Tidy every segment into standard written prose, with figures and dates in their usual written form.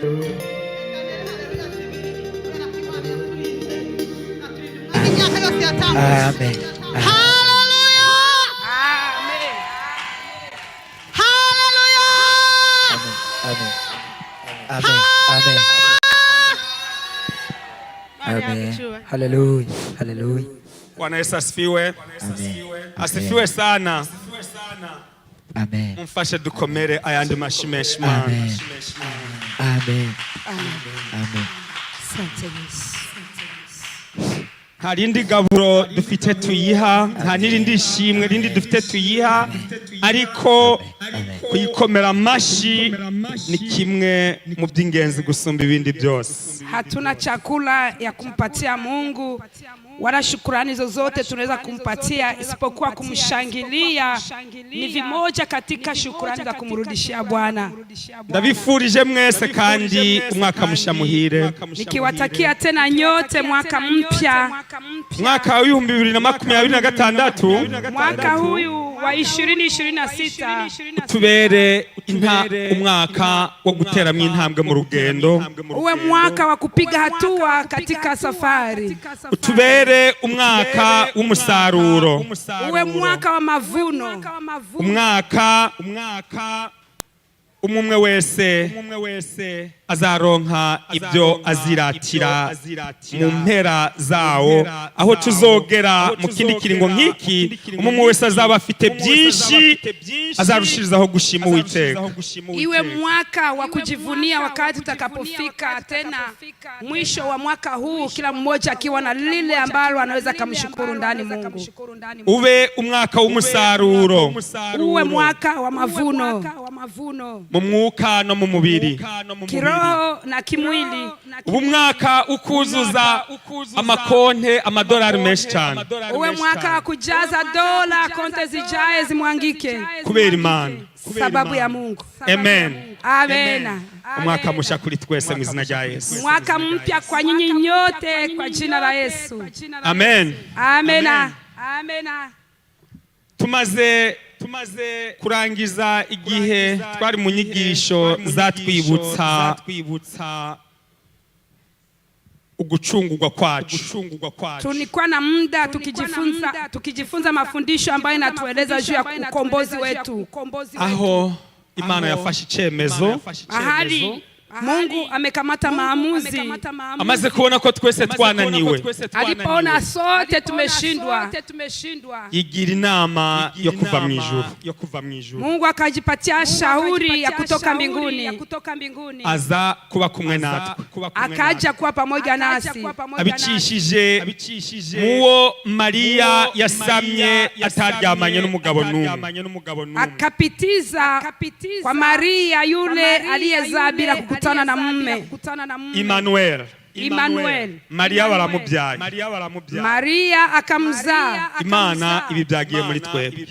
Amen. Hallelujah. Amen. Hallelujah. Amen. Amen. Amen. Amen. Hallelujah. Hallelujah. Bwana Yesu asifiwe. Asifiwe sana. Amen. Mumfashe dukomere ayandi mashimeshi Mana. Amen. Amen. Amen. Nta rindi gaburo dufite tuyiha, nta n'irindi shimwe rindi dufite tuyiha, ariko kuyikomera amashi ni kimwe mu by'ingenzi gusumba ibindi byose. Hatuna chakula ya kumpatia Mungu wala shukrani zozote tunaweza kumpatia isipokuwa kumshangilia. Ni vimoja katika shukrani za kumrudishia Bwana. Ndabifurije mwese kandi umwaka musha muhire. Nikiwatakia tena nyote mwaka mpya. Mwaka wa 2026, mwaka huyu wa 2026 utubere umwaka wo guteramwo intambwe mu rugendo. Uwe mwaka wa kupiga hatua katika safari. Utubere umwaka w'umusaruro. Uwe mwaka wa mavuno. Umwaka umwe wese azaronka ibyo aziratira mu mpera zawo, aho tuzogera mu kindi kiringo nk'iki. Umwe wese azaba afite byinshi azarushirizaho gushima Uwiteka. Iwe mwaka wa kujivunia wakati utakapofika tena mwisho wa mwaka huu, kila mmoja akiwa na lile ambalo anaweza kumshukuru ndani Mungu. Ube umwaka w'umusaruro. Uwe mwaka wa mavuno mu mwuka no mu mubiri, kiroho na kimwili. Ubu mwaka ukuzuza amakonte amadolari menshi cyane. Uwe mwaka kujaza dola konte zijaye zimwangike kubera Imana, sababu ya Mungu. Amen. Amen. Umwaka musha kuri twese mu izina rya Yesu. Mwaka mpya kwa nyinyi nyote kwa jina la Yesu. Amen. Amen. Amen. Tumaze kurangiza igihe twari mu nyigisho zatwibutsa ugucungurwa kwacu. Tulikuwa na muda tukijifunza mafundisho ambayo yanatueleza juu ya ukombozi wetu. Aho Imana yafashe icyemezo, ahari Mungu amekamata maamuzi, amaze kubona ko twese twananiwe, alipoona sote tumeshindwa, yigira inama yo kuva mu ijuru. Mungu akajipatia shauri ya kutoka mbinguni, aza kuba kumwe natwe, akaja kuwa pamoja nasi, abicishije muwo Mariya yasamye ataryamanye n'umugabo n'umwe, akapitiza kwa Maria yule aliyezaa bila kukutana na mume. Emmanuel. Maria baramubyaye, Maria akamzaa. Imana ibi byagiye muri twebwe.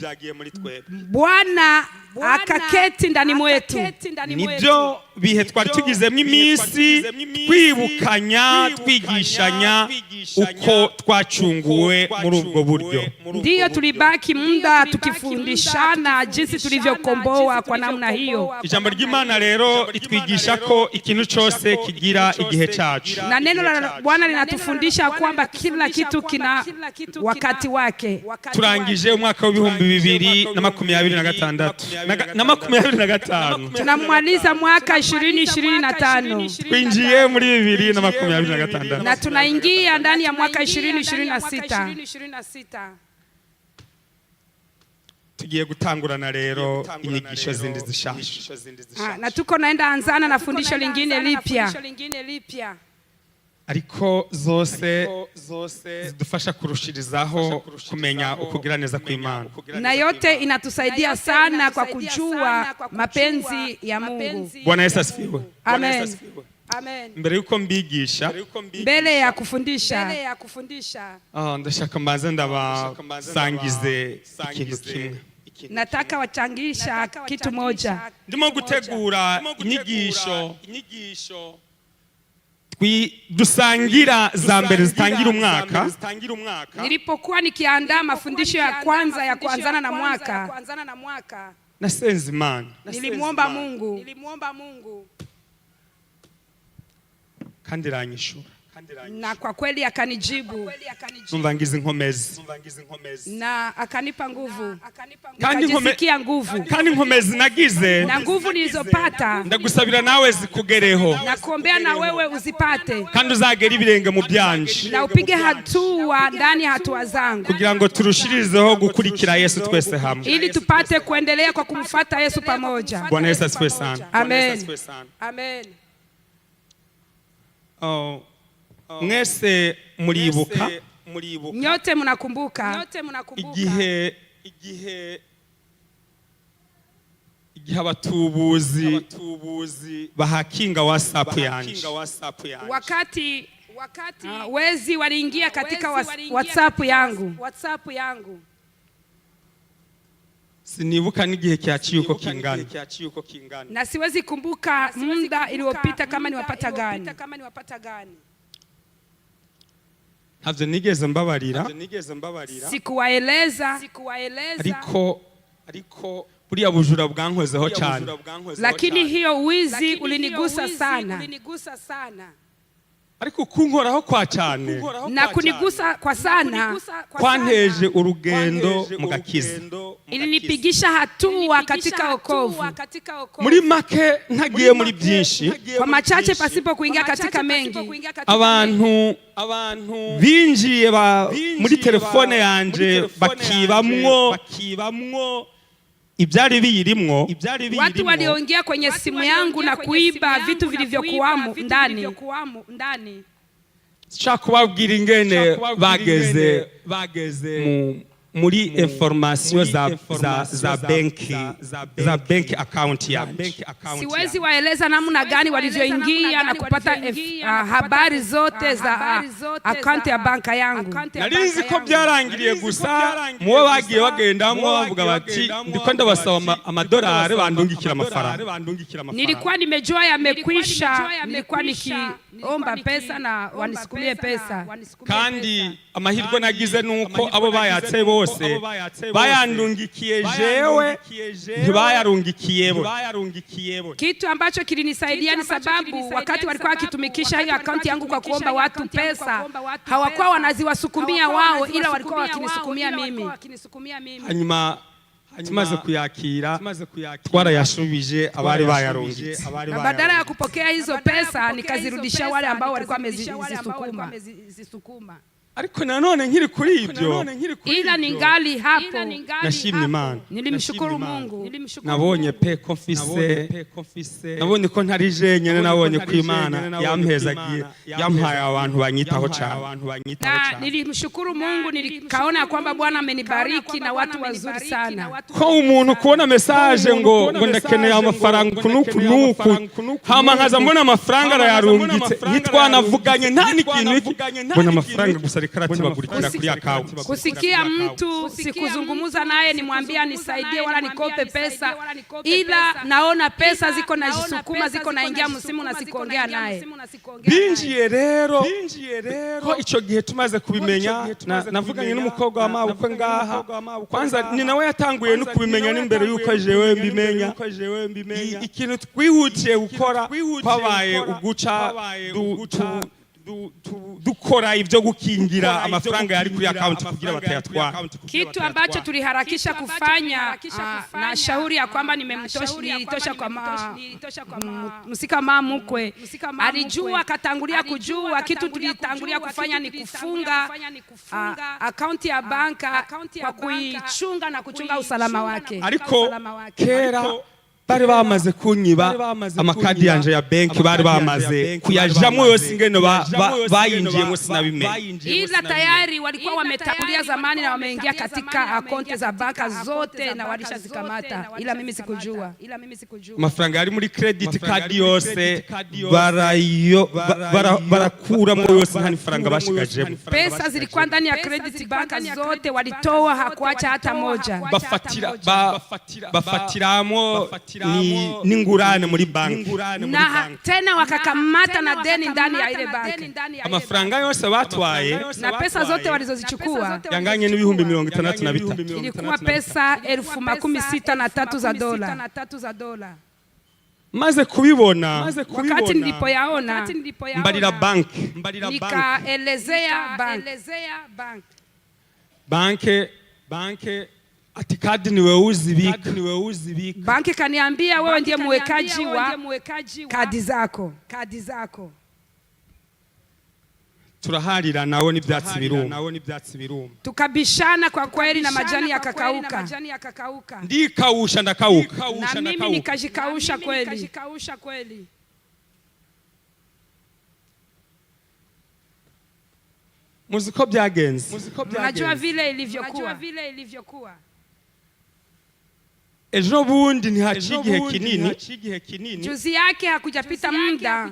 Bwana akaketi ndani mwetu. Nibyo bihe twari tugizemo iminsi twibukanya, twigishanya uko twacunguwe muri ubwo buryo. Ndiyo tulibaki muda tukifundishana jinsi tulivyokomboa kwa namna hiyo. Ijambo ry'Imana rero ritwigisha ko ikintu cyose kigira igihe cyacu. Na neno la Bwana linatufundisha kwamba kila kitu kina wakati wake. Turangije umwaka wa 2026 tunamaliza mwaka 2025, twinjiye muri 2026 na tunaingia ndani ya mwaka 2026. Tugiye gutangurana rero inyigisho zindi zishasha, na tuko naenda anzana na fundisho lingine lipya, ariko zose zidufasha kurushirizaho kumenya ukugira neza kw'Imana, na yote inatusaidia sana kwa kujua mapenzi ya Mungu. Bwana Yesu asifiwe. Amen. Mbere yuko mbigisha, mbele ya kufundisha, ndashaka mbanze ndabasangize ikintu kimwe. Nataka wachangisha kitu moja. Ndimo gutegura inyigisho dusangira za mbere zitangira umwaka. Nilipokuwa nikiandaa mafundisho ya kwanza ya kuanzana na mwaka, nasenze Imana, nilimwomba Mungu kandi ranyishura na kwa kweli akanijibu, numva ngize inkomezi na akanipa nguvu, kandi nikajisikia nguvu, kandi inkomezi nagize na nguvu nilizopata ndagusabira nawe zikugereho, na kuombea na wewe uzipate, kandi uzagera ibirenge mu byanje, na upige hatua ndani hatua zangu, kugira ngo turushirizeho gukurikira Yesu twese hamwe, ili tupate kuendelea kwa kumfuata Yesu pamoja. Bwana Yesu asifiwe sana. Amen. Amen. Mwese muribuka, nyote mnakumbuka igihe abatubuzi bahakinga WhatsApp yanje, wakati wezi waliingia katika WhatsApp yangu. Sinibuka n'igihe cyaciye uko kingana, na siwezi kumbuka muda iliyopita kama niwapata gani. Ntabyo nigeze mbabarira, sikuwaeleza, ariko buriya bujura bwankozeho cyane, lakini hiyo wizi ulinigusa sana, ariko kunkoraho kwa cyane na kunigusa kwa sana kwanteje urugendo mu gakiza, ilinipigisha hatua katika wokovu. Muri make ntagiye muri byinshi, kwa machache pasipo kuingia katika mengi, abantu binjiye muri telefone yanje bakibamwo ibyari biyirimwo, watu walioingia kwenye simu yangu na kuiba vitu vilivyokuwamo ndani. Sha kubabwira ingene bageze muri information za bank account yangu. Siwezi waeleza namna gani walivyoingia na kupata habari zote za account ya banka yangu. Narizi ko byarangiriye gusa muwe bagiye bagendamo bavuga bati ndiko ndabasaba amadolari bandungikira amafaranga. Nilikuwa nimejua yamekwisha, nilikuwa nikiomba pesa na wanisukumie pesa, kandi amahirwe nagize nuko abo bayatse bose bayandungikiye jewe ntibayarungikiyebo. Kitu ambacho kilinisaidia ni sababu wakati walikuwa wakitumikisha hiyo akaunti yangu kwa kuomba watu pesa, hawakuwa wanaziwasukumia wao, ila walikuwa wakinisukumia mimi. Hanyuma tumaze kuyakira twarayashubije abari bayarungitse, na badala ya kupokea hizo pesa nikazirudisha wale ambao walikuwa wamezisukuma. Ariko nanone nkiri kuri ibyo, ila ningali hapo nashimye Imana, nilimshukuru Mungu. Nabonye pe confise, nabonye ko ntari jenyene, nabonye ko Imana yampezagiye, yampaye abantu banyitaho cyane. Na nilimshukuru Mungu, nilikaona kwamba Bwana amenibariki na watu wazuri sana. Ko umuntu kubona message ngo ndakeneye amafaranga kunuku hama nkaza mbona amafaranga arayarungitse, ntitwanavuganye nta n'ikintu iki, mbona amafaranga gusa kusikia mtu sikuzungumuza naye nimwambia nisaidie wala nikope pesa, ila naona pesa ziko najisukuma, ziko naingia msimu na sikuongea naye. Binjiye rero ko ico gihe tumaze kubimenya, navuganye n'umukobwa w'amabukwe ngaha, kwanza ni nawe yatanguye no kubimenya n'imbere yuko jewe mbimenya. Ikintu twihutiye gukora kwabaye uguca dukora ibyo gukingira amafaranga yari kuri account kugira batayatwara. Kitu ambacho tuliharakisha kufanya, na shauri ya kwamba nilitosha kwa msika mama mkwe alijua, akatangulia kujua. Kitu tulitangulia kufanya ni kufunga account ya banka kwa kuichunga na kuchunga usalama wake. Ariko kera bari bamaze kunyiba amakadi yanje ya banki, bari bamaze kuyajamwe yose ingene bayinjiyemo sinabimenye, ila tayari walikuwa wametangulia zamani na wameingia katika akaunti za banka zote na walishazikamata, ila mimi sikujua. Amafaranga yari muri credit card yose barakura mu yose, nta faranga bashigajemo. Pesa zilikuwa ndani ya credit banka zote walitoa, hakuacha hata moja. Bafatiramo n'ingurane muri banki, na tena wakakamata na deni ndani ya ile banki. Amafaranga yose batwaye na pesa zote walizozichukua yanganye n'ibihumbi 63. Ilikuwa pesa 63,000 za dola. maze kubibona wakati nilipoyaona mbarira banki nikaelezea banki ati kadi niwe uzibika banki kaniambia wewe ndiye mwekaji wa kadi zako turaharira nawe n'ibyatsi biruma tukabishana kwa kweli na majani yakakauka ndikausha ndakauka na mimi nikajikausha kweli. muziko byagenze unajua vile ilivyokuwa ejo bundi ntihaciye igihe kinini juzi yake hakujapita muda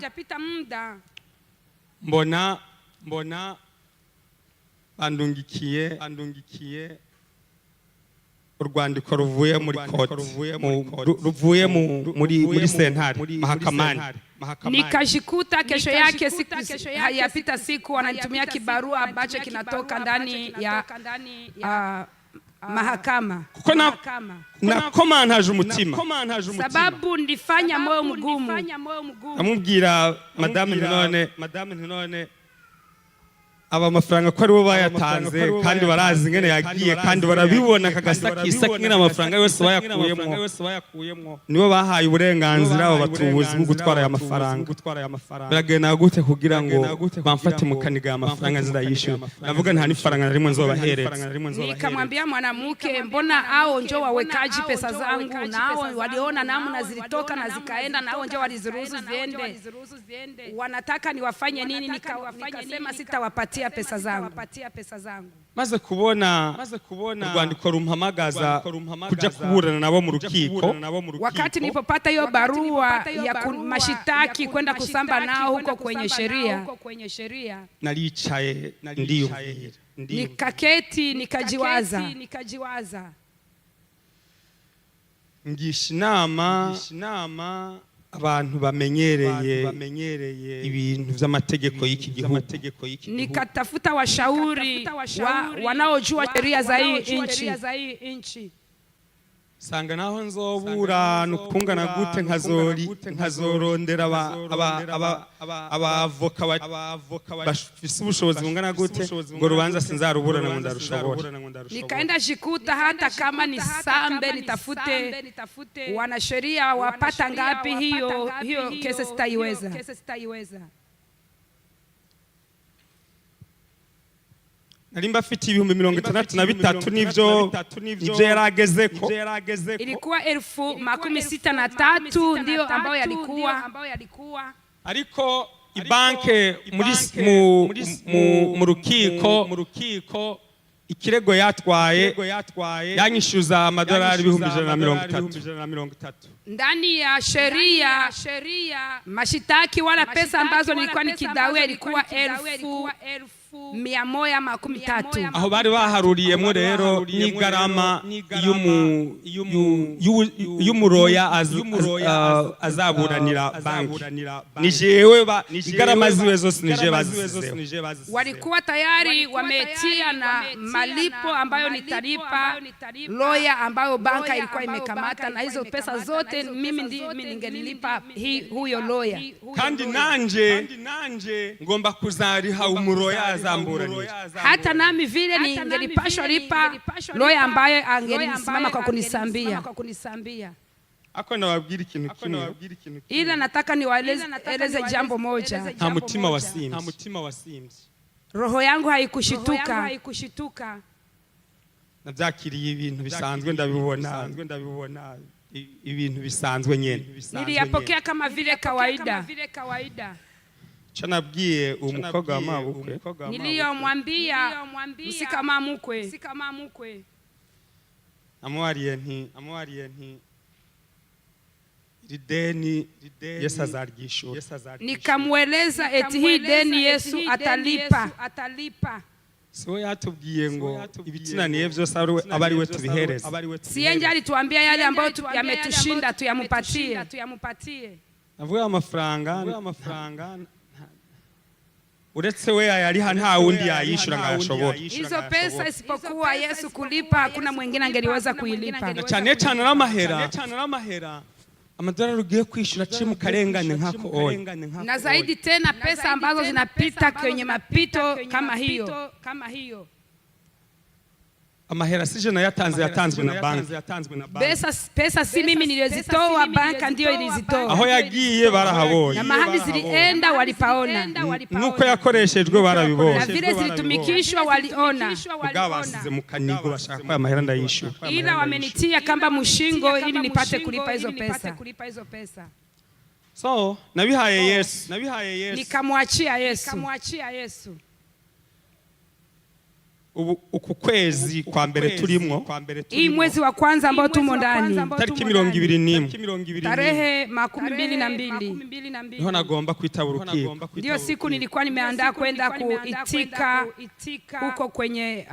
mbona bandungikiye urwandiko ruvuye muri koti ruvuye muri sentare mahakamani. Nikajikuta kesho yake hayapita siku wananitumia kibarua ambacho kinatoka ndani ya mahakama. Nakomantaje umutima sababu ndifanya moyo mgumu. Amubwira madame none aba amafaranga ko ari bo bayatanze kandi barazi ngene yagiye kandi barabibona kagasakisa ngene amafaranga yose bayakuyemo nibo bahaye uburenganzira abo batubuzi bwo gutwara aya mafaranga. Biragenda gute kugira ngo bamfate mukaniga amafaranga nzirayishyura? Navuga nta nifaranga narimo nzobahereza. Nikamwambia mwanamke, mbona hao ndio wawekaji pesa zangu, nao waliona namna zilitoka na zikaenda, nao ndio waliziruhusu ziende, wanataka niwafanye nini? Nikasema sitawapatia pesa zangu. Maze kubona urwandiko rumpamagaza kuja kuburana nabo mu rukiko. Wakati nilipopata hiyo barua ya mashitaki kwenda kusamba nao huko kwenye sheria, nalichaye ndiyo nikaketi nikajiwaza ngisha inama abantu bamenyereye ibintu vy'amategeko y'iki gihugu. Nikatafuta washauri wanaojua sheria za hii nchi. Sanga naho nzobura nukungana gute nkazorondera abavoka bafise ubushobozi bungana gute ngo rubanza sinzaruburana ngo ndarushobora. Nikaenda jikuta hata kama ni sambe nitafute wanasheria wapata ngapi, hiyo kesi sitaiweza. Nalimba afite ibihumbi 63 nivyo yaragezeko. Ilikuwa 63,000 ndio ambayo yalikuwa. Ariko ibanke mu rukiko ikirego yatwaye yanyishyuza amadolari 130. Ndani ya sheria mashitaki wala pesa ambazo nilikuwa nikidawia ilikuwa 1,113. Aho bari baharuriyemo rero ni garama y'umuroya azaburanira banki. Nijewe garama ziwe zose nije bazisizeho. Walikuwa tayari wametia na malipo ambayo nitalipa lawyer ambayo banka ilikuwa imekamata, na hizo pesa zote mimi ningelilipa huyo lawyer. Kandi nanje ngomba kuzariha umuroya azamburanira. Hata nami vile ningelipashwa lipa lawyer ambaye angelisimama kwa kunisambia. Ako nababwira ikintu kimwe, ila nataka niwaeleze jambo moja. Nta mutima wasimbye. Roho yangu haikushituka. Nabyakiriye ibintu bisanzwe ndabibona ibintu bisanzwe nyene. Niliyapokea kama vile kawaida. Chanabwiye umukobwa wa mabukwe, niliyomwambia msikama mukwe, amwariye nti ideni Yesu azaryishura. Nikamweleza eti hii deni Yesu atalipa. So yatubwiye ngo ibitinaniye byose abari we tubihereza. Siyenje alituambia yale ambayo yametushinda tuyamupatie. Navuga amafaranga uretse we yariha nta wundi yayishura ngashobora. Hizo pesa isipokuwa Yesu kulipa hakuna mwingine angeliweza kuilipa. Cyane n'amahera amadolari ugiye kwishura ciri mu karengane nkako oye, na zaidi tena pesa ambazo zinapita kwenye mapito kama hiyo. amahera sije na yatanzwe na banki. Pesa si mimi nilizitoa, banka ndio ilizitoa. Aho yagiye barahabonye, na mahali zilienda walipaona, nuko yakoreshejwe barabibonye, na vile zilitumikishwa waliona. Basize mu kanigo bashaka ko amahera ndayishura, ila wamenitia kamba mushingo ili nipate kulipa hizo pesa. So nabihaye Yesu, nikamwachia Yesu. Uku kwezi kwa mbere turimwo, hii mwezi wa kwanza ambao tumo ndani, tariki 21 tarehe 22 niho nagomba kwitaba urukiko. Ndio siku nilikuwa nimeandaa kwenda kuitika huko kwenye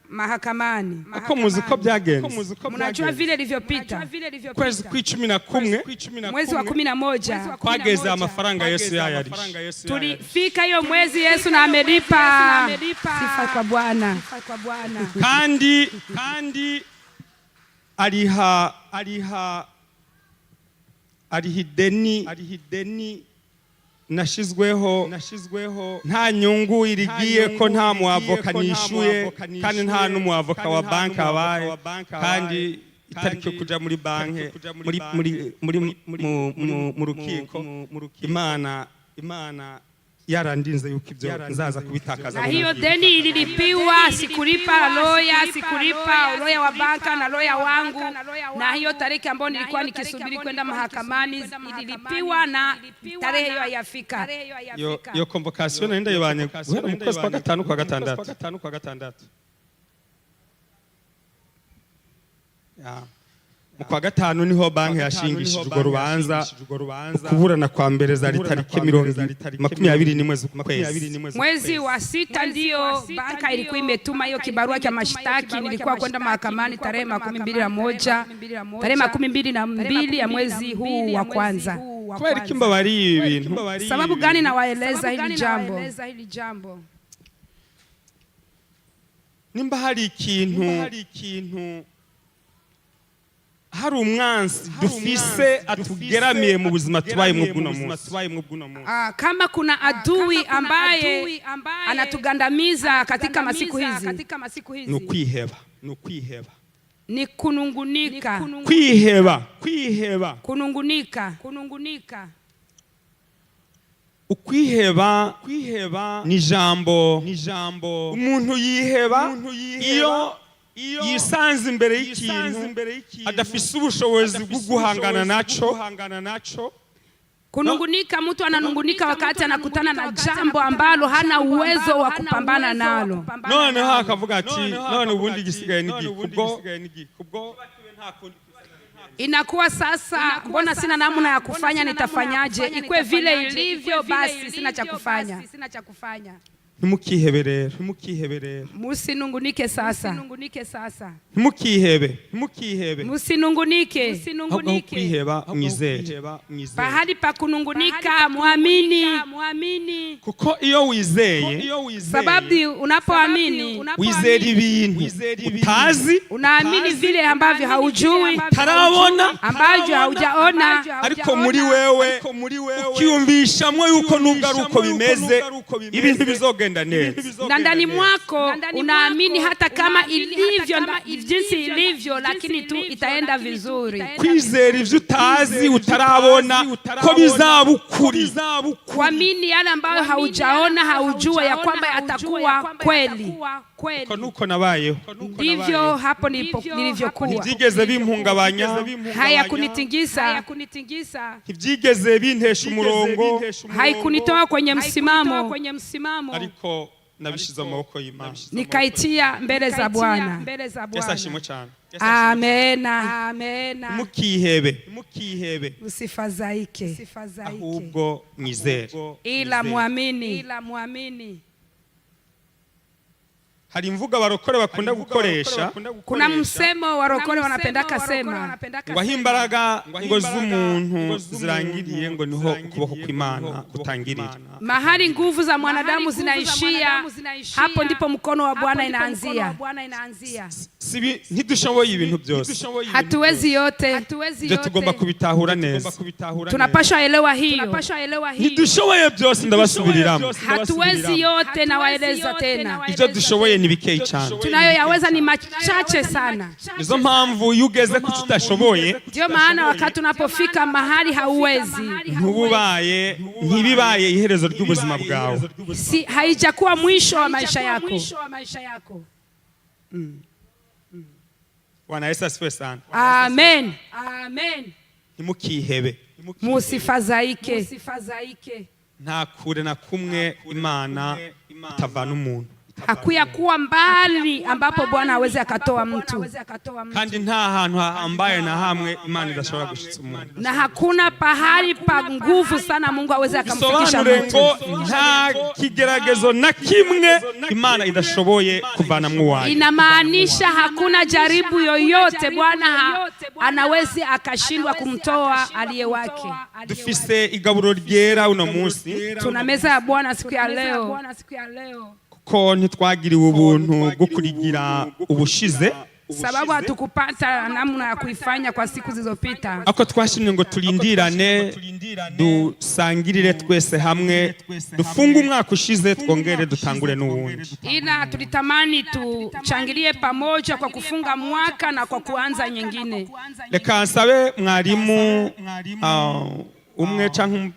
mahakamani. Ako muziko byagenze, mnajua vile ilivyopita. Kwezi kwa 11, mwezi wa 11 kwageze amafaranga Yesu yayarisha. Tulifika hiyo mwezi Yesu na amelipa. Sifa kwa Bwana. Kandi arihideni nashizweho nta nyungu irigiye ko nta muavoka nishuye, kandi nta n'umuavoka wa banki abaye, kandi itariki kuja muri banki mu rukiko Imana yarandinze yuko ibyo nzaza kubitakaza. Na hiyo deni ililipiwa, sikulipa loya wa banka na loya wangu, na hiyo tarehe ambayo nilikuwa nikisubiri kwenda mahakamani ililipiwa, na tarehe hiyo haiyafika. Yo convocation naenda yibanye guhera mu kwezi kwa gatanu kwa gatandatu. Mu kwa gatanu niho banki yashingishije urwo rubanza, kuburana kwa mbere zari tariki 21 mwezi wa 6. Ndio banka ilikuwa imetuma hiyo kibarua cha mashtaki. Nilikuwa kwenda mahakamani tarehe 22 ya mwezi huu wa kwanza. Kweli kimba bari ibintu. Sababu gani nawaeleza hili jambo? Nimba hari ikintu hari umwansi dufise atugeramiye mu buzima tubaye mu bw'uno munsi. Kama kuna adui ambaye anatugandamiza katika masiku hizi, ni kunungunika. Kunungunika. Ukwiheba ni jambo umuntu yiheba iyo yisanze imbere y'ikintu adafise ubushobozi bwo guhangana naco. Kunungunika, mtu ananungunika wakati anakutana na jambo ambalo hana uwezo wa kupambana nalo. None akavuga ati none ubundi gisigaye nigi kubwo inakuwa sasa, mbona sina namna ya kufanya, nitafanyaje? Ikwe vile ilivyo, basi sina cha kufanya. Ntimukihebe. Musinungunike sasa. Ntimukihebe. Musinungunike. Kwiheba mwizere. Pahali pa kunungunika muamini. Kuko iyo wizeye, sababu unapoamini wizera ibintu utazi, unaamini vile ambavyo haujui, tarabona ambavyo haujaona, ariko muri wewe ukiyumvishamwe yuko nubwo ari uko bimeze ibintu bizogenda neza. Na ndani mwako unaamini hata kama ilivyo jinsi ilivyo, lakini tu itaenda vizuri. Kwizera ivyo utazi utarabona ko bizabukuri. Kuamini yale ambayo haujaona, haujua ya kwamba yatakuwa kweli. Ko nuko nabayeho. Ndivyo hapo nilivyokuwa. Ntibyigeze bimpungabanya, hayakunitingisa. Ntibyigeze bintesha umurongo, haikunitoa kwenye msimamo. Ariko nabishize amaboko y'Imana, nikaitia mbele za Bwana. Yesu ashimwe cyane. Amen. Mukihebe. Usifadhaike. Ahubwo mwizere. Ila muamini. hari imvuga barokore bakunda gukoresha. Kuna msemo warokore wanapenda kasema ngo ahimbaraga ngo z'umuntu zirangiriye ngo niho ukuboko kw'Imana gutangirira. Mahali nguvu za mwanadamu zinaishia, hapo ndipo mkono wa Bwana inaanzia. Sibi ntidushoboye ibintu byose. Hatuwezi yote. Ndio tugomba kubitahura neza. Tunapaswa elewa hiyo. Ntidushoboye byose ndabasubiriramo. Hatuwezi yote na waeleza tena. Ibyo dushoboye ni bikeyi cyane. Tunayoyaweza ni machache sana. Nizo mpamvu yugeze ku tutashoboye. Ndio maana wakati unapofika mahali hauwezi, ntibibaye iherezo ry'ubuzima bwawe. Si haijakuwa mwisho wa maisha yako. Bwana Yesu asifiwe sana. Amen. Ntimukihebe. Musifadhaike. Nta kure na kumwe Imana itavana umuntu. Hakuya kuwa mbali ambapo Bwana hawezi akatoa mtu. Kandi nta hantu ambaye na hamwe Imana idashobora gushitsa umuntu. Na hakuna pahali pa nguvu sana Mungu hawezi akamfikisha mtu. Nta kigeragezo na kimwe Imana idashoboye kuvanamwo wayo. Inamaanisha hakuna jaribu yoyote Bwana anawezi akashindwa kumtoa aliye wake. Dufise igaburo ryera uno munsi. Tuna meza ya Bwana siku ya leo. Ko ntitwagiriwe ubuntu bwo kurigira ubushize, sababu hatukupata namna ya kuifanya kwa siku zilizopita. Ako twashimye ngo tulindirane, dusangirire twese hamwe, dufunge umwaka ushize twongere dutangure n'uwundi. Ila tulitamani tuchangilie pamoja kwa kufunga mwaka na kwa kuanza nyingine. Reka nsabe mwarimu umwe canke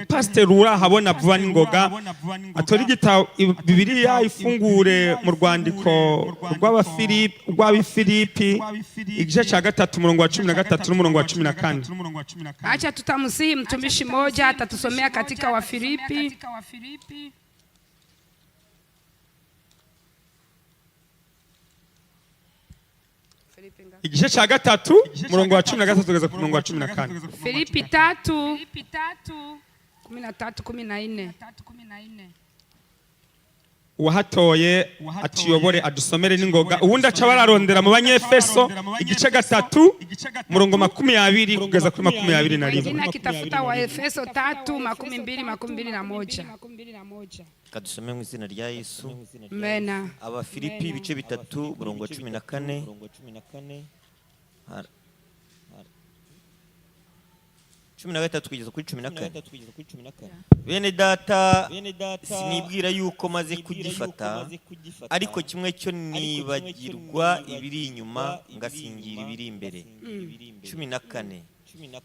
pastor urahabona vuba n'ingoga atori gita Bibiliya ifungure mu rwandiko rw'Abafilipi igice ca 3 umurongo wa 13 n'umurongo wa 14. Acha tutamsihi mtumishi mmoja atatusomea katika Wafilipi igice ca 3 umurongo wa 13 kugeza ku murongo wa 14. Filipi 3:13-14. Uwahatoye atuyobore adusomere n'ingoga, ubundi aca bararondera mu Banyefeso igice 3 umurongo 20 kugeza kuri 21. Jina kitafuta Waefeso 3:20-21. Kadusome mu izina rya Yesu. Amen. Abafilipi ibice 3 umurongo wa 14. 13 kugeza kuri 14. Bene data, sinibwira yuko maze kugifata, ariko kimwe cyo nibagirwa ibiri inyuma ngasingira ibiri imbere. 14.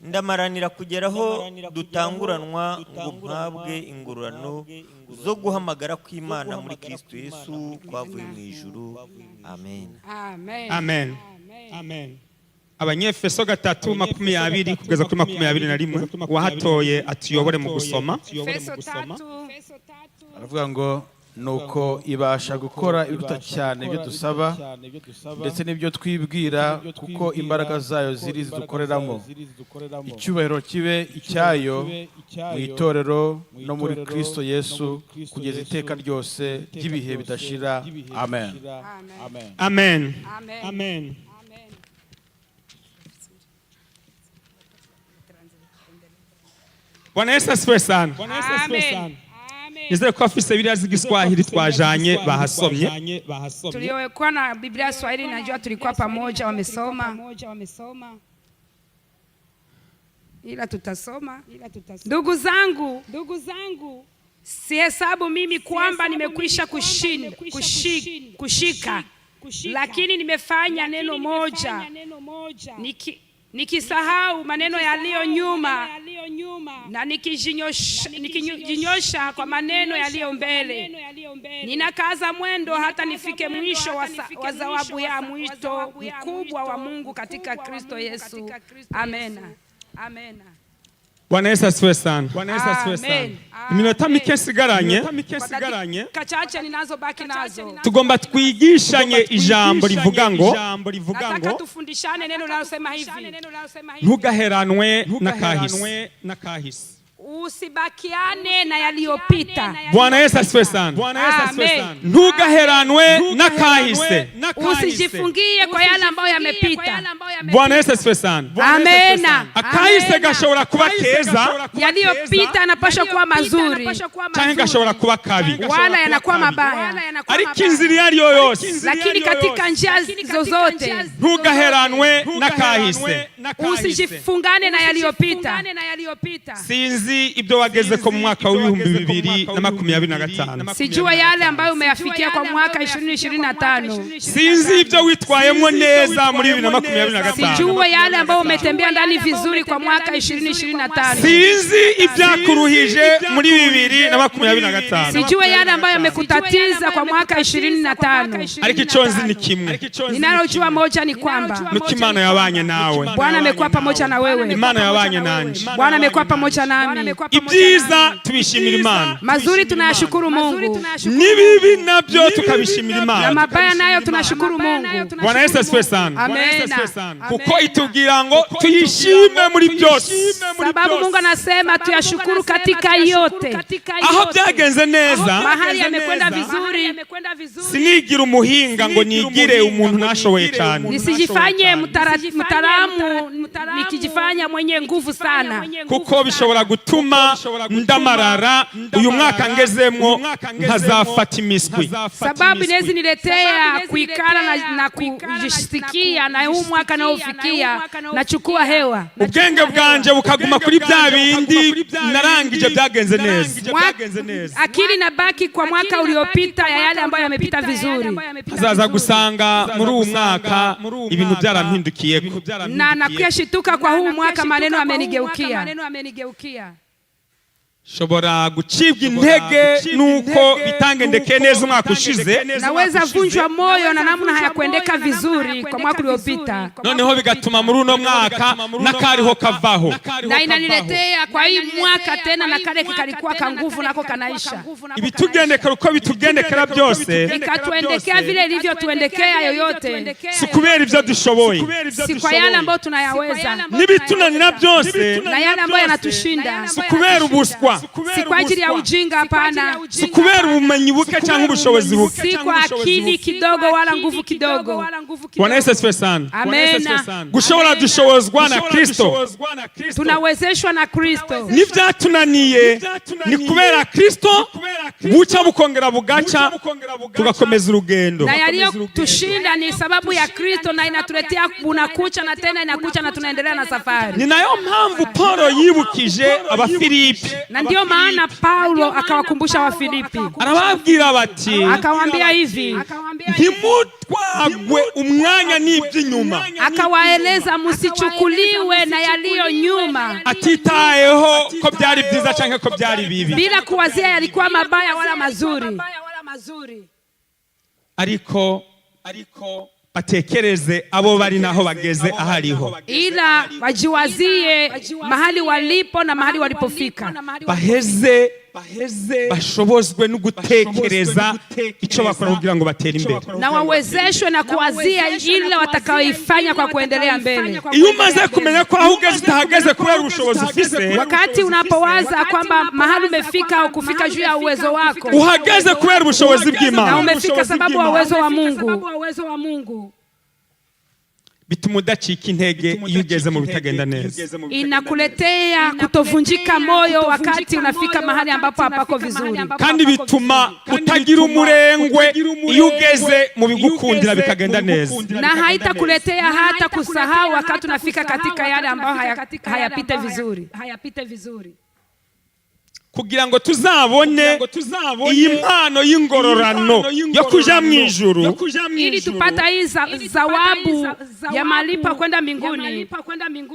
Ndamaranira kugeraho dutanguranwa ngo mpabwe ingurano zo guhamagara kw'Imana muri Kristo Yesu kwavuye mu ijuru. Amen. Amen. Amen. Abanyefeso 3:20 kugeza kuri 21. Wahatoye atuyobore mu gusoma. Aravuga ngo nuko ibasha gukora ibiruta cyane ibyo dusaba ndetse n'ibyo twibwira, kuko imbaraga zayo ziri zidukoreramo. Icyubahiro kibe icyayo mu itorero no muri Kristo Yesu kugeza iteka ryose ry'ibihe bidashira. Amen. Amen. Amen. Bwana Yesu asifiwe sana. Amen. Nizere ko afise Bibiliya z'igiswahili twajanye bahasomye. Tuliokuwa na Biblia Swahili najua tulikuwa pamoja wamesoma. Ila tutasoma. Ndugu zangu, sihesabu mimi kwamba nimekwisha kushika, lakini nimefanya neno moja, nikisahau maneno yaliyo nyuma na nikijinyosha kwa maneno yaliyo mbele. Ninakaza mwendo hata nifike mwisho wa zawabu ya mwito mkubwa wa Mungu katika Kristo Yesu. Amen. Amen. Bwana Yesu asifiwe sana. Iminota mike sigaranye, kachache ninazobaki nazo. Tugomba twigishanye ijambo rivuga ngo nataka tufundishane neno linalosema hivi: ntugaheranwe na kahise. usibakiane na yaliyopita. Bwana Yesu asifiwe sana. Amen. Ntugaheranwe n'akahise. Usijifungie kwa yale ambayo yamepita. Bwana Yesu asifiwe sana. Amen. Akahise gashobora kuba keza, Yaliyopita yanapaswa kuwa mazuri, cyangwa gashobora kuba kabi, wala yanakuwa mabaya. ariko inzira iyo ari yo yose, Lakini katika njia zozote ntugaheranwe n'akahise. usijifungane na yaliyopita. Sinzi ibyo wageze ko mu mwaka wa 2025. Sijua yale ambayo umeyafikia kwa mwaka 2025. Sinzi ibyo witwayemo neza muri 2025. Sijua yale ambayo umetembea ndani vizuri kwa mwaka 2025. Sinzi ibyakuruhije muri 2025. Sijua yale ambayo yamekutatiza kwa mwaka 25. Ariko icyo nzi ni kimwe, Ninalojua moja ni kwamba nuko Imana yabanye nawe. Bwana amekuwa pamoja na wewe. Imana yabanye nanjye. Bwana amekuwa pamoja nami. Ibyiza tubishimira Imana, Mazuri tunayashukuru Mungu, n'ibibi nabyo tukabishimira na Imana. mabaya nayo tunashukuru Mungu. Bwana Yesu asifiwe sana. Amen. Kuko itubwira ngo tuyishime muri byose, Sababu Mungu anasema tuyashukuru katika yote. aho byagenze neza. Mahali yamekwenda vizuri, Sinigira umuhinga ngo nigire umuntu nashoboye cyane, nisijifanye mtaalamu nikijifanya mwenye nguvu sana, kuko bishobora gutuma ndamarara uyu mwaka ngezemwo nkazafata imiswi. sababu inaweza niletea kuikala na kujisikia na huu mwaka naofikia nachukua hewa. Ubwenge bwanje bukaguma kuri bya bindi narangije byagenze neza. Akili nabaki kwa mwaka uliopita ya yale ambayo yamepita vizuri, Hazaza gusanga muri uyu mwaka ibintu byarampindukiyeko, na nakuyashituka kwa huu mwaka maneno amenigeukia. shobora gucibwa intege nuko bitangendeke neza umwaka ushize, Naweza vunjwa moyo na namna hayakuendeka vizuri kwa mwaka uliopita, noneho bigatuma muri uno mwaka nakariho kavaho. na inaniletea kwa hii mwaka tena na kale kalikuwa kanguvu nako kanaisha. Ibitugendekera uko bitugendekera byose, Ikatuendekea vile ilivyotuendekea yoyote, si kubera ibyo dushoboye, si kwa yale ambayo tunayaweza, n'ibitunanira byose, na yale ambayo yanatushinda, si kubera ubuswa, si kwa ajili ya ujinga. Hapana, si kubera ubumenyi buke cyangwa ubushobozi buke, si kwa akili kidogo wala nguvu kidogo. Bwana Yesu asifiwe sana. Amen. Gushobora dushobozwa na Kristo, Tunawezeshwa na Kristo. n'ibyatunaniye ni kubera Kristo, bucya bukongera bugaca tugakomeza urugendo. Na yaliyotushinda ni sababu ya Kristo, na inatuletea unakucha na tena inakucha na tunaendelea na safari. Ni nayo mpamvu Paulo yibukije Abafilipi, Na ndio maana Paulo akawakumbusha Wafilipi, arababwira bati akawaambia hivi, ntimutwagwe umwanya n'iby'inyuma, akawaeleza msichukuliwe na yaliyo nyuma, atitayeho ko byari byiza cyangwa ko byari bibi, bila kuwazia yalikuwa mabaya wala mazuri, ariko batekereze abo bari naho bageze ahariho, ila wajiwazie mahali walipo na mahali walipofika, baheze bashobozwe no gutekereza icyo bakora kugira ngo batere imbere, na wawezeshwe na kuwazia ile watakaoifanya kwa kuendelea mbele. Iyo umaze kumenya ko aho ugeze utahageze kubera ubushobozi ufise, Wakati unapowaza kwamba mahali umefika au kufika juu ya uwezo wako, uhageze kubera ubushobozi na bw'Imana, umefika sababu ya uwezo wa Mungu, bituma udacika intege iyo ugeze mu bitagenda neza, inakuletea kutovunjika moyo wakati unafika mahali ambapo hapako vizuri, kandi bituma utagira umurengwe iyo ugeze mu bigukundira bikagenda neza, na haitakuletea hata kusahau wakati unafika katika yale ambayo hayapite vizuri, kugira ngo tuzabone iyi mpano y'ingororano yo kuja mu ijuru, ili tupata hii zawabu ya malipo kwenda mbinguni.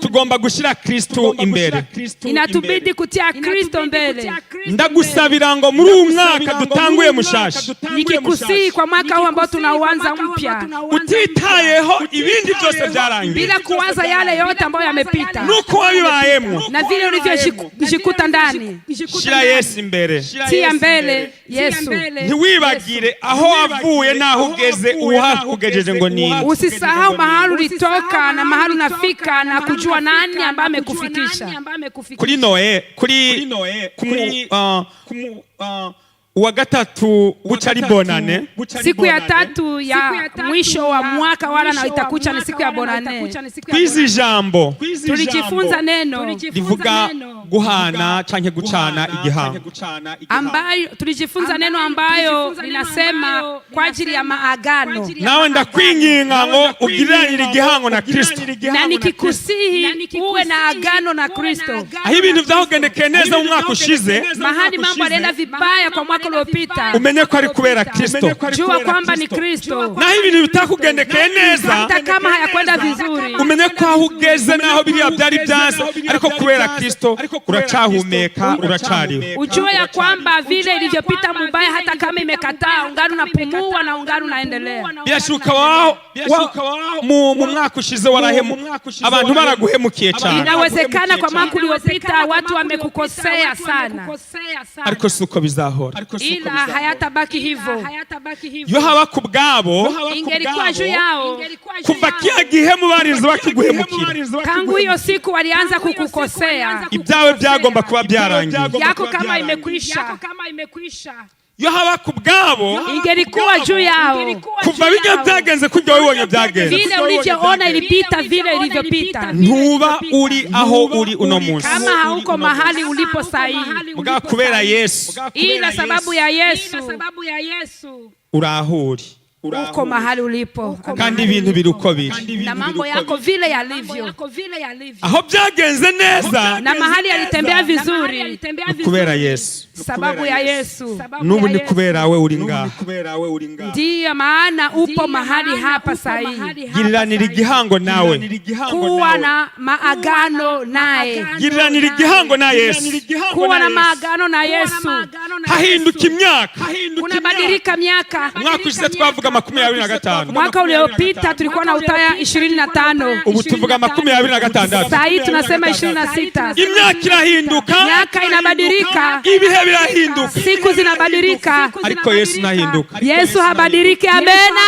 tugomba gushyira Kristo imbere. Inatubidi kutia Kristo mbele. Ndagusabira ngo muri uyu mwaka dutanguye mushasha, Nikikusii kwa mwaka huu ambao tunauanza mpya, utitayeho ibindi byose byarangiye, bila kuwaza yale yote ambayo yamepita nuko wabibayemo, na vile ulivyojikuta ndani, shira Yesu imbere. tia mbele Yesu. Ntiwibagire aho wavuye naho ugeze uhakugejeje ngo nini. Usisahau mahali ulitoka na mahali unafika na kujua nani ambaye amekufikisha. Kuri Noe, wa gatatu bucari bonane, siku ya tatu ya mwisho wa mwaka wala na itakucha ni siku ya bonane. Kwizi jambo tulijifunza neno livuga guhana canke gucana igihango, ambayo tulijifunza neno ambayo linasema kwa ajili ya maagano. Nawe ndakwinginga ngo ugiranire igihango na Kristo, na nikikusihi uwe na agano na Kristo. Aho ibintu vyahogendekeye neza mu mwaka ushize, mahali mambo yanaenda vibaya kwa mwaka uliopita, umenye ko ari kubera Kristo. Jua kwamba ni Kristo. Naho ibintu bitakugendekeye neza, hata kama hayakwenda vizuri, umenye ko aho ugeze naho biriya byari byanze, ariko kubera Kristo uracahumeka, uracariho. Ujue ya kwamba vile ilivyopita mubaya, hata kama imekataa, ungano unapumua na ungano unaendelea. Birashuka wao mu mwaka ushize warahemu, abantu baraguhemukiye cyane. Inawezekana kwa mwaka uliopita watu wamekukosea sana, ariko suko bizahora, ila hayatabaki hivyo. Yo haba kubgabo, ingelikuwa juu yao, kuva kia gihemu barinze bakiguhemukira, tangu hiyo siku walianza kukukosea, ibyawe byagomba kuba byarangiye, yako kama imekwisha. Yo haba kubgabo, ingelikuwa juu yao, kuva bijya byagenze kujya wibonye byagenze, vile ulivyoona ilipita vile ilivyopita. Ntuba uri aho uri uno munsi, kama hauko mahali ulipo sahihi, muga kubera Yesu, ila sababu ya Yesu urahuri, uko mahali ulipo, kandi ibintu biri uko biri, na mambo yako vile yalivyo. Aho byagenze neza na mahali yalitembea vizuri, kubera Yesu, sababu ya Yesu. Nubu ni kubera we uri ngaha, ndiyo maana upo mahali hapa sahihi. Giriranira igihango nawe, kuwa na maagano naye. Giriranira igihango na Yesu, kuwa na maagano na Yesu. Hahinduka imyaka, unabadilika miaka. Mwaka ushize twavuga 25, mwaka uliopita tulikuwa na utaya 25, ubu tuvuga 26. Sasa hii tunasema 26. Imyaka irahinduka, miaka inabadilika, ibihe birahinduka, siku zinabadilika, ariko Yesu nahinduka. Yesu habadiliki. Amena.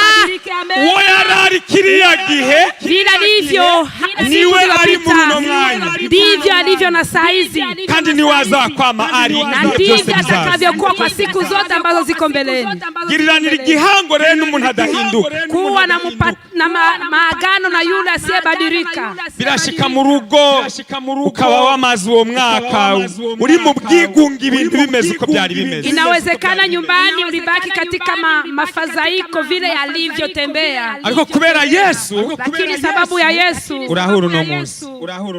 Uwo yarari kiriya gihe vile alivyo niwe ari mu runo mwanya, ndivyo alivyo na saizi, kandi niwe azakwama ari, na ndivyo atakavyokuwa kwa siku zote ambazo ziko mbeleni. Giriranira igihango rero n'umuntu adahinduka, kuwa na maagano na yule asiyebadilika. Birashika mu rugo ukaba wamaze uwo mwaka uri mu bwigunge, ibintu bimeze uko byari bimeze. Inawezekana nyumbani ulibaki katika mafadhaiko vile yalivyotembea, ariko kubera Yesu, lakini sababu ya Yesu urahuru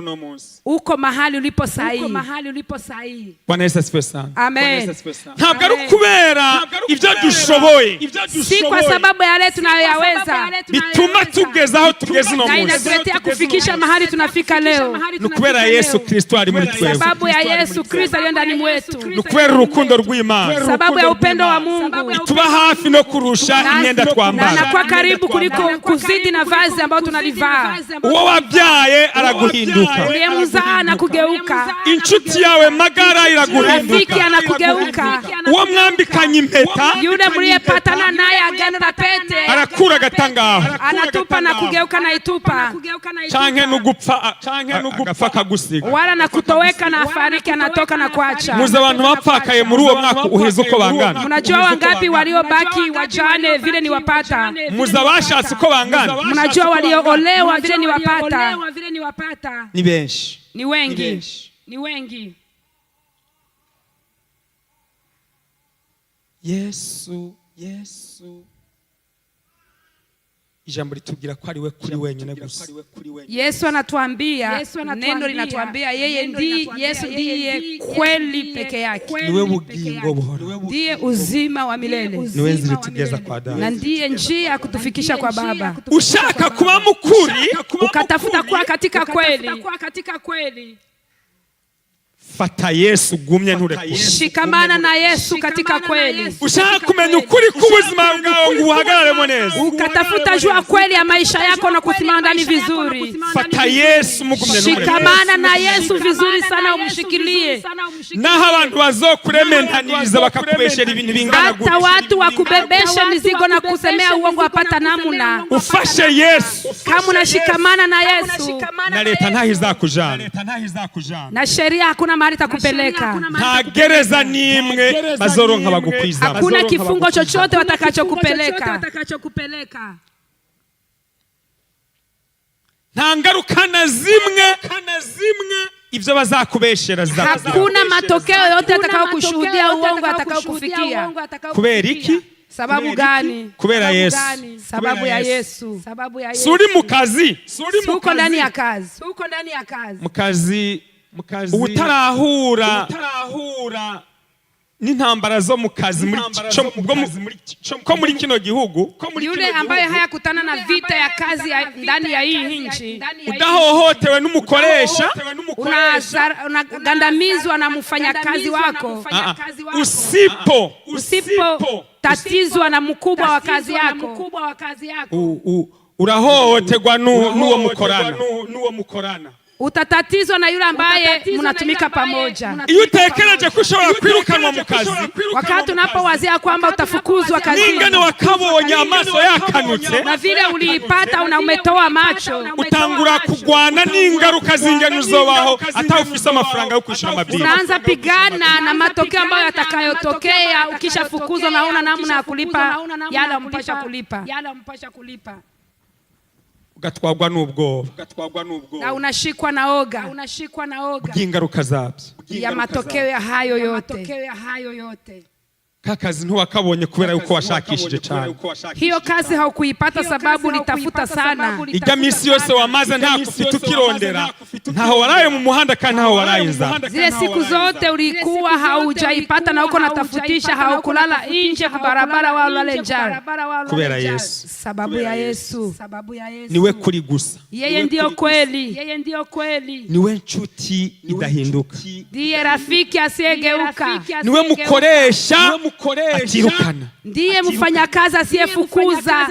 no munsi, uko mahali ulipo sahihi. Bwana Yesu asifiwe sana. Amen. Ntabwo ari kubera ibyo dushoboye, si kwa sababu yale tunayoyaweza bituma tugeza aho tugeze no munsi, munsi, na inatuletea kufikisha mahali tunafika leo. Ni kubera Yesu Kristo ari muri twebwe, sababu ya Yesu Kristo aliye ndani mwetu, ni kubera urukundo rw'Imana, sababu ya upendo wa Mungu, tuba hafi no kurusha imyenda twambara, na kwa karibu kuliko kuzidi na vazi ambayo tunalivaa. Uwo wabyaye araguhinduka, uliyemzaa na kugeuka, inshuti yawe magara iraguhinduka, rafiki anakugeuka, uwo mwambikanye impeta, yule mliyepatana naye agano la pete, arakura gatangaho, anatupa na kugeuka na itupa, canke nugupfa kagusiga, wala na kutoweka na afariki, anatoka na kuacha. Muzi abantu bapfakaye muri uwo mwaka uheze uko bangana. Mnajua wangapi waliobaki wajane vile ni wapata? Muzi abashatse uko bangana. Mnajua walioolewa vile ni wapata? Ni benshi, ni wengi, ni wengi. Yesu ijambo litubwira ko ari we kuri wenyine gusa. Yesu anatuambia, neno linatuambia yeye Yesu ndiye kweli peke yake, niwe bugingo buhoro, ndiye uzima wa milele, niwe nzira itugeza kwa Data, na ndiye njia ya kutufikisha kwa Baba. Ushaka kuba mukuri, ukatafuta kuwa katika kweli, fata Yesu gumye nturekure. Shikamana na Yesu katika kweli. Ushaka kumenya ukuri k'ubuzima bwawe ngo uhagararemo neza. Ukatafuta jua kweli ya maisha yako na kusimama ndani vizuri. Fata Yesu mugumye nturekure. Shikamana na Yesu vizuri sana umshikilie. Naho abantu bazokurementaniriza bakakubeshera ibintu bingana gutya. Hata watu wakubebesha mizigo na kusemea uongo wapata namuna. Ufashe Yesu. Kama unashikamana na Yesu. Na leta ntahizakujana. Na sheria hakuna mahali takupeleka. Nta gereza nimwe bazoronka bagukwiza. Hakuna kifungo chochote watakachokupeleka. Nta ngaruka na zimwe ivyo bazakubeshera zizakugeraho. Hakuna matokeo yote atakao kushuhudia uongo atakao kufikia. Kubera iki? Sababu gani? Kubera Yesu. Sababu ya Yesu. Suri mu kazi. Uko ndani ya kazi. Mu kazi utarahura n'intambara zo mu kazi muri kino gihugu. Yule ambaye hayakutana na vita ya kazi ndani ya hii nchi. Udahohotewe n'umukoresha. Unagandamizwa na mfanyakazi wako. Usipo tatizwa na mkubwa wa kazi yako. Urahohoterwa n'uwo mukorana. Utatatizwa na yule ambaye mnatumika pamoja. Iyo utekereje ko ushobora kwirukanwa mu kazi, wakati unapowazia kwamba utafukuzwa kazi, ningane wakabonye amaso yakanutse, na vile uliipata una umetoa macho, utangura kugwana n'ingaruka zingene uzobaho atawufisa amafaranga yo kwishura mabili. Unaanza pigana na matokeo ambayo yatakayotokea ukishafukuzwa na una namna ya kulipa yale umpasha kulipa. Ugatwagwa n'ubwoba na unashikwa na oga bw'ingaruka zabyo ya matokeo ya hayo yote. Kakazi ntiwakabonye kubera yuko washakishije cyane. Hiyo kazi haukuipata sababu ulitafuta sana. Ijya misi yose wamaze nta kufita ukirondera, ntaho waraye mu muhanda kandi ntaho waraye inzara. Zile siku zote ulikuwa haujaipata na uko natafutisha, haukulala nje kwa barabara wala ulale njaa. Kubera Yesu. Sababu ya Yesu. Niwe kuri gusa. Yeye ndio kweli. Niwe nshuti idahinduka. Ndiye rafiki asiyegeuka. Niwe mukoresha atirukana. Ndiye mfanyakazi asiyefukuza.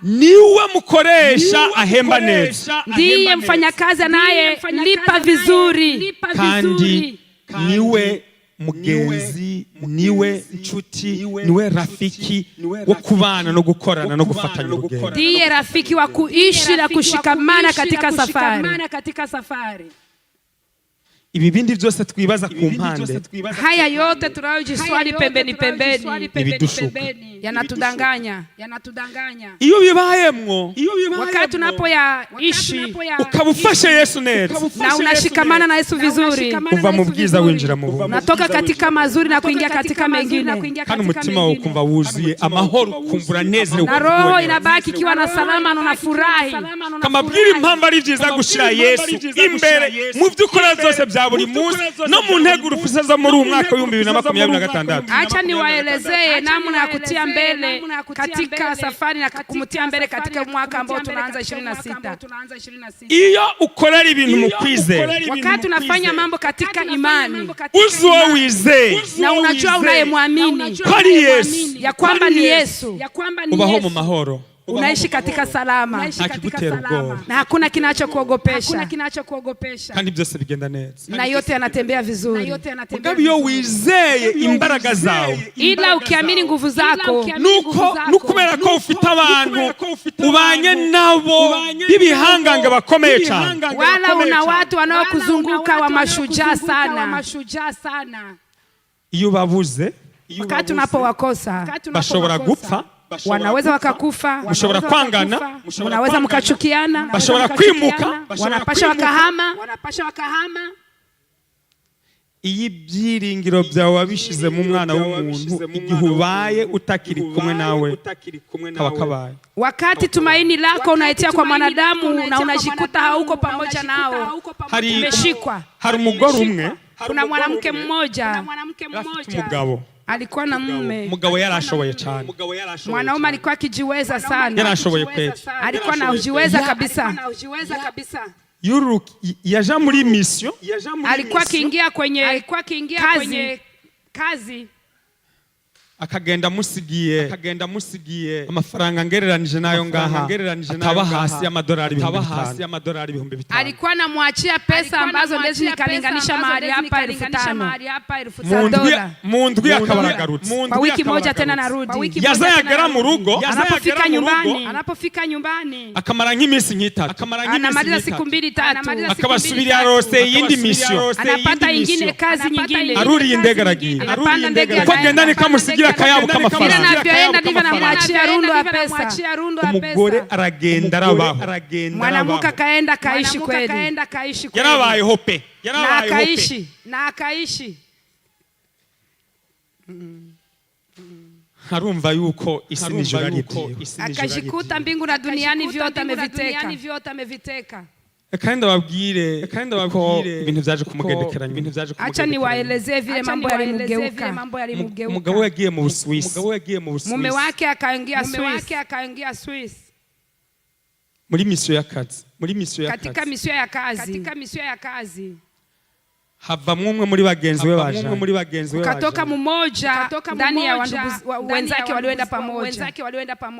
Niwe mukoresha ahemba neza. Ndiye mfanyakazi anayelipa vizuri. Kandi niwe mugenzi, niwe nshuti, niwe rafiki wo kubana no gukorana no gufatanya urugendo. Ndiye rafiki wa kuishi na kushikamana katika safari. Ibi bindi byose twibaza ku mpande, haya yote tunayojiswali pembeni ibidushuka, yanatudanganya. Iyo bibayemwo, wakati tunapoyaishi ukabufashe Yesu neza na unashikamana na Yesu vizuri, uva mu bwiza winjira mu bubi, natoka katika mazuri na kuingia katika mengine, kandi umutima wawe ukumva wuzuye amahoro, kumbura neza, na roho inabaki kiwa na salama na unafurahi. Kama bwira impamba ari byiza gushira Yesu imbere mu byukora zose bya buri munsi no mu ntego urufisa zo muri umwaka wa 2026. Acha niwaelezee namna ya kutia mbele katika safari na kumutia mbele katika mwaka ambao tunaanza 26. Iyo ukorera ibintu mu kwizera, wakati unafanya mambo katika imani, uzowize na unajua unayemwamini kwani Yesu, ya kwamba ni Yesu, ubaho mu mahoro, unaishi katika salama, na hakuna kinachokuogopesha, kandi byose bigenda neza, na yote yanatembea vizuri. Mugabe iyo wizeye imbaraga zawe, ila ukiamini nguvu zako, nukubera ko ufite abantu ubanye nabo bibihanganga bakomeye cyane, wala una watu wanaokuzunguka wa mashujaa sana. Iyo babuze, wakati unapowakosa, bashobora gupfa, wanaweza wakakufa, mushobora kwangana, wanaweza mkachukiana, bashobora kwimuka, wanapasha wakahama. Iyi byiringiro byawe wabishize mu mwana w'umuntu, igihe ubaye utakiri kumwe nawe kabakabaye. Wakati tumaini lako unaitia kwa mwanadamu na unajikuta hauko pamoja nao, umeshikwa. Hari umugore umwe, kuna mwanamke mmoja, umugabo alikuwa na mume. Mugabo yarashoboye cyane, mwanaume alikuwa akijiweza sana, yarashoboye kweli, alikuwa anajiweza kabisa. yaja muri mission, alikuwa akiingia kwenye kazi akagenda musigiye amafaranga ngereranije nayo ngaha ataba hasi y'amadolari 5,000. alikuwa anamwachia pesa ambazo ndezi nikalinganisha mahali hapa 5,000 mu ndwi akabaragarutse kwa wiki moja tena narudi. yazayagara mu rugo, anapofika nyumbani akamara nk'iminsi nk'itatu, anamaliza siku 2-3, akabasubira yarose yindi mission, anapata ingine kazi nyingine, aruri indege aragiye, anapanda ndege uko agenda nikamusigira akayabo k'amafaranga, anavyoenda ndivyo anamwachia rundo ya pesa. umugore aragenda arabaho, mwanamke akaenda kaishi kweli, yarabayeho pe, na akaishi harumva yuko isi n'ijoro ari ibyiwe, akajikuta mbingu na duniani vyote ameviteka. kandi babwire ko ibintu byaje kumugendekeranya. Acha niwaelezee vile mambo yalimgeuka. Umugabo yagiye mu Busuwisi, mume wake akaingia Swiss muri mission y'akazi, katika mission ya kazi hava umwe muri bagenzi we baje, katoka mmoja ndani ya wenzake walioenda pamoja,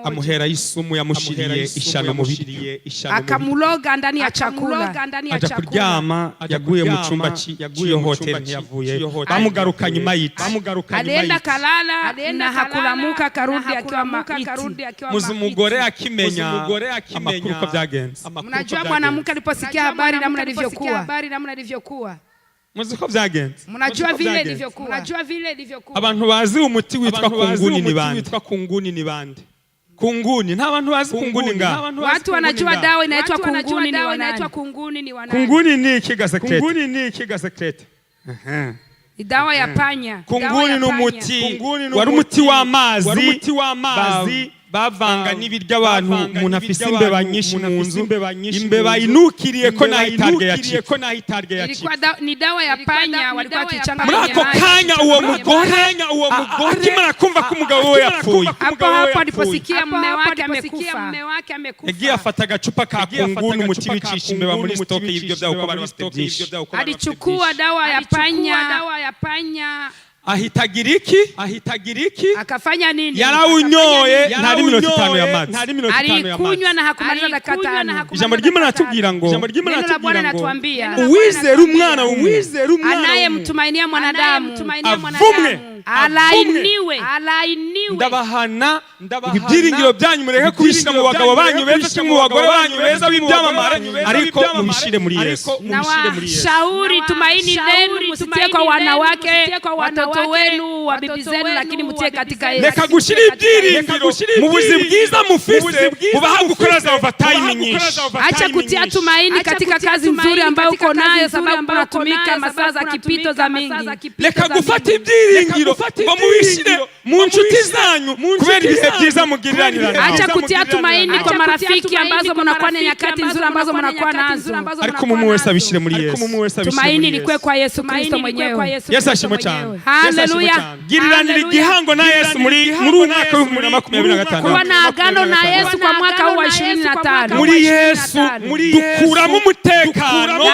amuhera isumu yamushiriye ishano mu biryo, akamuloga ndani ya chakula, aja kuryama, yaguye mu cyumba cy'iyo hotel ntiyavuye, bamugaruka nyuma y'iti, alienda kalala na hakulamuka, karudi akiwa maiti. muzi umugore akimenya amakuru ko byagenze. Mnajua mwanamke aliposikia habari namna ilivyokuwa, muziko byagenze, mnajua vile ilivyokuwa. Abantu bazi umuti witwa kunguni ni bande? Kunguni, nta bantu bazi kunguni nga. Watu wanajua dawa inaitwa kunguni ni wanani? Kunguni ni ikiga secret. Ni dawa ya panya. Kunguni ni umuti, wari umuti w'amazi bavanga n'ibiryo abantu, umuntu afise imbeba nyinshi mu nzu, imbeba inukiriye ko nahitarge yaciye. Ni dawa ya panya walikuwa wakichanga muri ako kanya uwo mugore akimara kumva ko umugabo we yapfuye, hapo aliposikia mume wake amekufa, yagiye afata agacupa ka kunguni, umuti wicisha imbeba muri stoke y'ibyo byabo ko bari bafite byinshi, alichukua dawa ya panya ahitagira iki akafanya nini? Yarawunyoye ntari minota 5 y'amazi, alikunywa na hakumaliza dakika 5. Ijambo ry'Imana natubwira ngo, uwizera umwana anayemtumainia mwanadamu alainiwe. Ndabahana ibyiringiro byanyu mureke kubishira mu bagabo banyu beza cyangwa mu bagore banyu beza b'ibyamamare, ariko mubishire muri Yesu. Shauri tumaini lenu msitie kwa wanawake, watoto wenu, wa bibi zenu, lakini mtie katika Yesu. Reka gushira ibyiringiro mu buzima bwiza mufise, ubaha gukora za overtime nyinshi. Acha kutia tumaini katika kazi nzuri ambayo uko nayo, sababu unatumika masaa za kipito za mingi. Reka gufata ibyiringiro ngo mubishire mu nshuti zanyu kubera ibihe byiza mugiriranira. Acha kutia tumaini kwa marafiki ambazo mnakuwa na nyakati nzuri ambazo mnakuwa nazo, ariko mumu wese abishire muri Yesu. Tumaini likwe kwa Yesu Kristo mwenyewe. Yesu ashimwe cyane. Haleluya. Giriranira igihango na Yesu muri umwaka wa 2025. Kuwa na agano na Yesu kwa mwaka huu wa 25. Muri Yesu dukuramo umutekano wo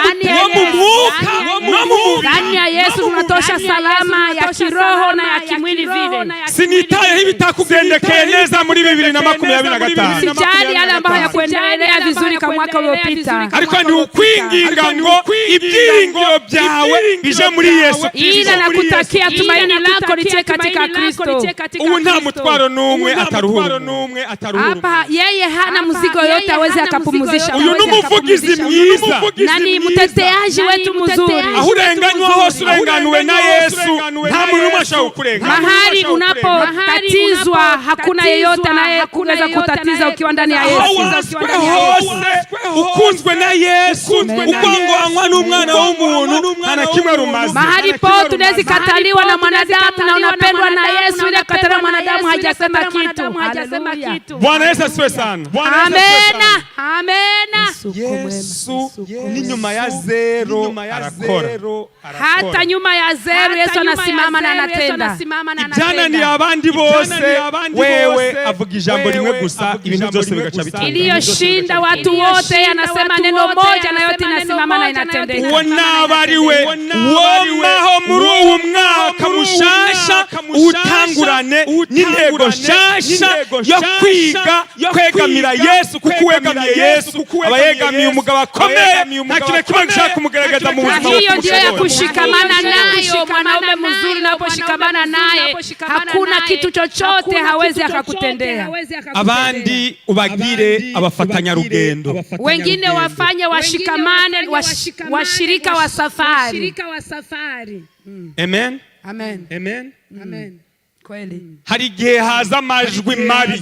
mu mwuka, ndani ya Yesu tunatosha salama ya kiroho na ya kimwili vile. Sinitaye ibitakugendekeye neza muri 2025. Sijali yale ambayo yakuendelea vizuri kwa mwaka uliopita, ariko ni ukwinginga ngo ibyiringiro byawe bije muri Yesu Kristo. Ila nakutakia tumaini lako litie katika Kristo. Ubu nta mutwaro n'umwe ataruhura. Hapa yeye hana mzigo yote aweze akapumuzisha. Uyu n'umuvugizi mwiza, nani mteteaji wetu mzuri. Aho urenganywa hose urenganuwe na Yesu, nta muntu umashaka kurenganya. Mahali unapotatizwa hakuna yeyote anayeweza kutatiza ukiwa ndani ya Yesu. Ukunzwe na Yesu, ukwangwanywa n'umwana w'umuntu, na kimwe rumaze. Mahali pote tunaweza kataliwa na mwanadamu na unapendwa na Yesu, ile kataliwa mwanadamu hajasema kitu. Haleluya. Bwana Yesu asifiwe sana. Amena. Amena. Yesu ni nyuma ya zero arakora. Hata nyuma ya zero Yesu anasimama na anatenda. Jana ni abandi bose, wewe avuga ijambo rimwe gusa, ibintu byose bigaca bitandukana. Iliyoshinda watu wote, anasema neno moja na yote inasimama na inatendeka. Uwo nabariwe womaho muri uwo mwaka mushasha utangurane n'intego nshasha yo kwiga kwegamira Yesu, kuko wegamiye Yesu aba yegamiye umugabo akomeye, nta kintu kimwe gishaka kumugaragaza mu buzima bwe. Hiyo ndio ya kushikamana nayo. Mwanaume mzuri unaposhikamana naye hakuna kitu chochote hawezi akakutendea. Abandi ubagire abafatanya rugendo, wengine wafanye washikamane, washirika wa safari. Amen. Amen. Amen. Amen. Kweli. Hari igihe haza amajwi mabi.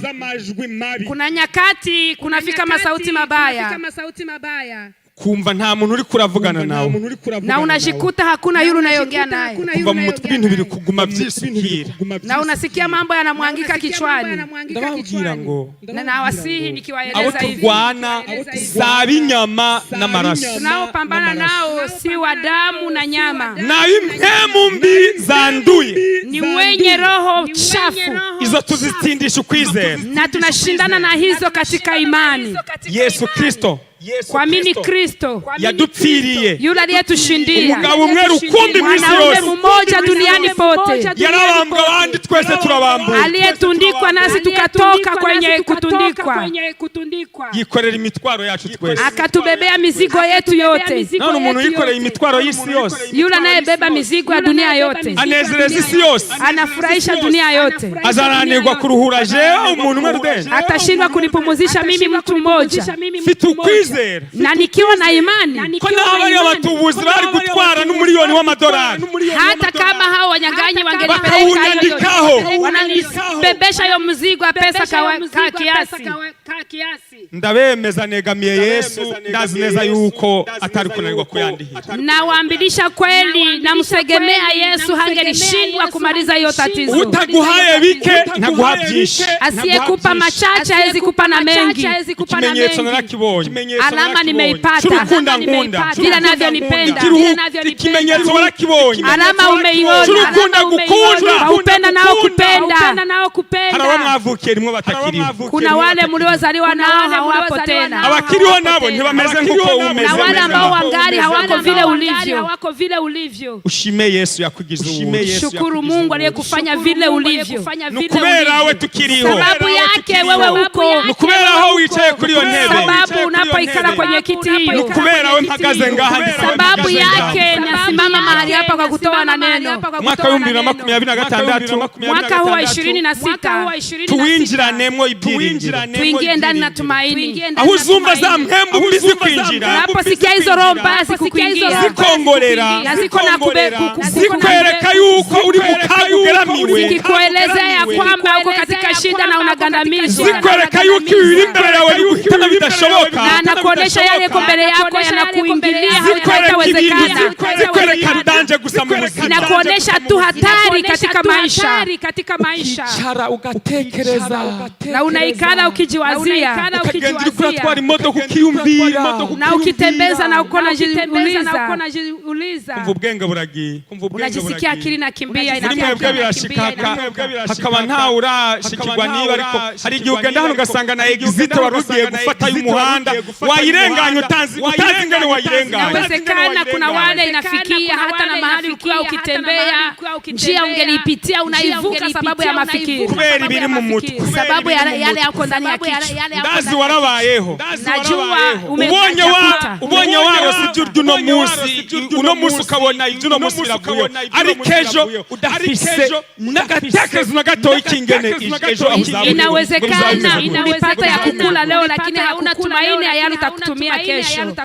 Kuna nyakati kunafika masauti mabaya. Kumva nta muntu uri kuravugana nawe, na unajikuta hakuna yule unayeongea naye. Kumva mu mutwe ibintu biri kuguma byisukira, na unasikia mambo yanamwangika kichwani. Ndababwira ngo na wasihi nikiwaeleza hivi, abo turwana sabi nyama n'amaraso, tunaopambana nao si wa damu na nyama, na impemu mbi zanduye, ni wenye roho chafu. Izo tuzitindisha ukwizera, na tunashindana na hizo katika imani. Yesu Kristo kuamini Kristo yadupfiriye, yule aliyetushindia, umugabo umwe rukumbi mwisi yose, mwanaume mmoja duniani pote, yarabambwa abandi twese turabambwa, aliyetundikwa nasi tukatoka kwenye kutundikwa, yikorera imitwaro yacu twese, akatubebea mizigo yetu yote. None umuntu yikoreye imitwaro y'isi yose, yule anayebeba mizigo ya dunia yote, anezereza isi yose, anafurahisha dunia yote. Azananirwa kuruhura jewe umuntu umwe rudende, atashindwa kunipumuzisha mimi mtu mmoja. Mfite ukwizera na nikiwa na imani ko n'abari abatubuzi bari gutwara n'umuliyoni w'amadolari, hata kama hao wanyang'anyi wangelipeleka hiyo, wananibebesha hiyo mzigo wa pesa kwa kiasi. Ndabemeza negamiye Yesu, ndazi neza yuko atari kunanirwa kuyandihira. Nawaambilisha kweli, namsegemea Yesu, hangelishindwa kumaliza hiyo tatizo. Utaguhaye bike ntaguha byinshi, asiyekupa machache hawezi kupa na mengi. Ikimenyetso narakibonye, alama nimeipata, vile navyonipenda, ikimenyetso warakibonye, alama umeiona, upenda nao kupenda. Harawa mwavukiye rimwe batakiriho, kuna wale mliozaliwa nao hawapo tena, abakiriho nabo ntibameze nkuko umeze, na wale ambao wangali hawako vile ulivyo. Ushime Yesu yakugize uwo, shukuru Mungu aliyekufanya vile ulivyo. Nukubera we tukiriho, sababu yake wewe uko, nukubera aho wicaye kuri iyo ntebe, sababu unapoikala kwenye kiti hiyo, nukubera we mpagaze ngaha, sababu yake nasimama mahali hapa kwa kutoa na neno. Mwaka 2026, mwaka huu 26, tuwinjiranemo ibyiringiro, tuingie ndani na tumaini. Aho uzumva za mpembu mbizi kwinjira, unaposikia hizo roho mbaya zikuingia, zikongorera, na ziko na zikwereka yuko uri mukaga ugeramiwe, zikuelezea kwamba uko katika shida na unagandamizwa, zikwereka yuko ibiri imbere yawe biguhitana bidashoboka, na anakuonesha yale yako mbele yako yanakuingilia, haitawezekana. Zikwereka ndanje gusa mu buzima, inakuonesha tu hatari katika maisha, ukicara ugatekereza, na unaikala ukijiwazia, ukagenda uratwara imodoka ukiyumvira, na ukitembeza na ukona jiuliza, kumva ubwenge buragiye, unajisikia akili na kimbia, inakimbia birashikaka, hakaba nta urashikirwa niba, ariko hari igihe ugenda hano ugasanga na exit warugiye gufata y'umuhanda, wayirenganya utazi ingene wayirenganya. Inawezekana kuna wale inafikia hata na mahali kwa ukitembea njia ungelipitia unaivuka sababu ya mafikiri, kubera ibiri mu mutwe, sababu yale yako ndani ya kichwa. Ndazi warabayeho, najua ubonye waro sijuryo uno musi ukabona ibyo uno musi biravuye, ariko ejo udafise n'agatekerezo na gato ikingene ejo ahuzabu. Inawezekana umepata ya kukula leo, lakini hakuna tumaini ya yale utakutumia kesho.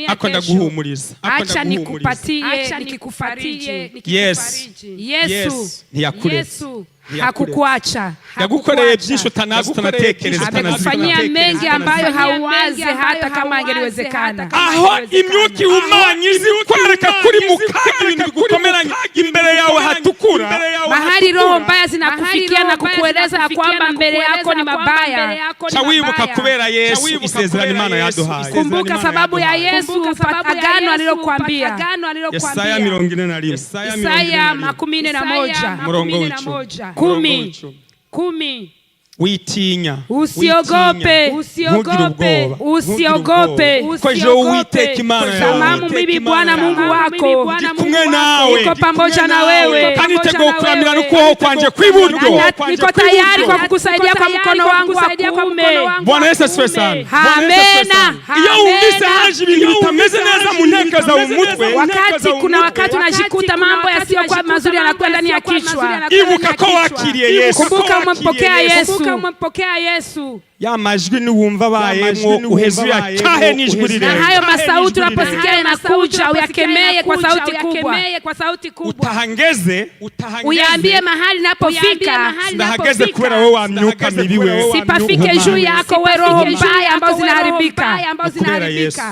Akonda guhumuriza, acha nikupatie, nikikufariji. Yesu ntiyakuretse, hakukuacha, yagukoreye byinshi utanazi utanatekereza, amekufanyia mengi ambayo hauwazi hata kama angeliwezekana. Aho imyuka ihumanya izi kwereka kuri mukaga mahali roho mbaya zinakufikia na kukueleza ya kwamba mbele yako ni mabaya. Chawibuka kubera Yesu isezerano Imana yaduhaye. Kumbuka sababu ya Yesu agano alilokuambia. Yesaya 41. Isaya 41 murongo 10. Witinya, usiogope, usiogope, kwa jo Uwiteka Imana yawe, sababu mimi Bwana Mungu wako kumwe nawe, niko pamoja na wewe, kandi tego kuramira n'ukuboko kwanje kw'iburyo, niko tayari kwa kukusaidia kwa mkono wangu wa kuume. Bwana Yesu asifiwe sana. Amena. Iyo umvise haje ibintu bitameze neza mu nteka za umutwe, kuna wakati unajikuta mambo yasiyokuwa mazuri yanakuwa ndani ya kichwa, ibuka ko wakiriye Yesu, kumbuka umempokea Yesu. Ya majwi niwumva bayemo uhezu ya cyahe n'ijwi rirerire, na hayo masauti unaposikia yanakuja uyakemeye kwa sauti kubwa, utahangeze uyaambie mahali napofika ndahageze kubera wewe wamyuka mibi wewe, sipafike juu yako wewe roho mbaya ambazo zinaharibika,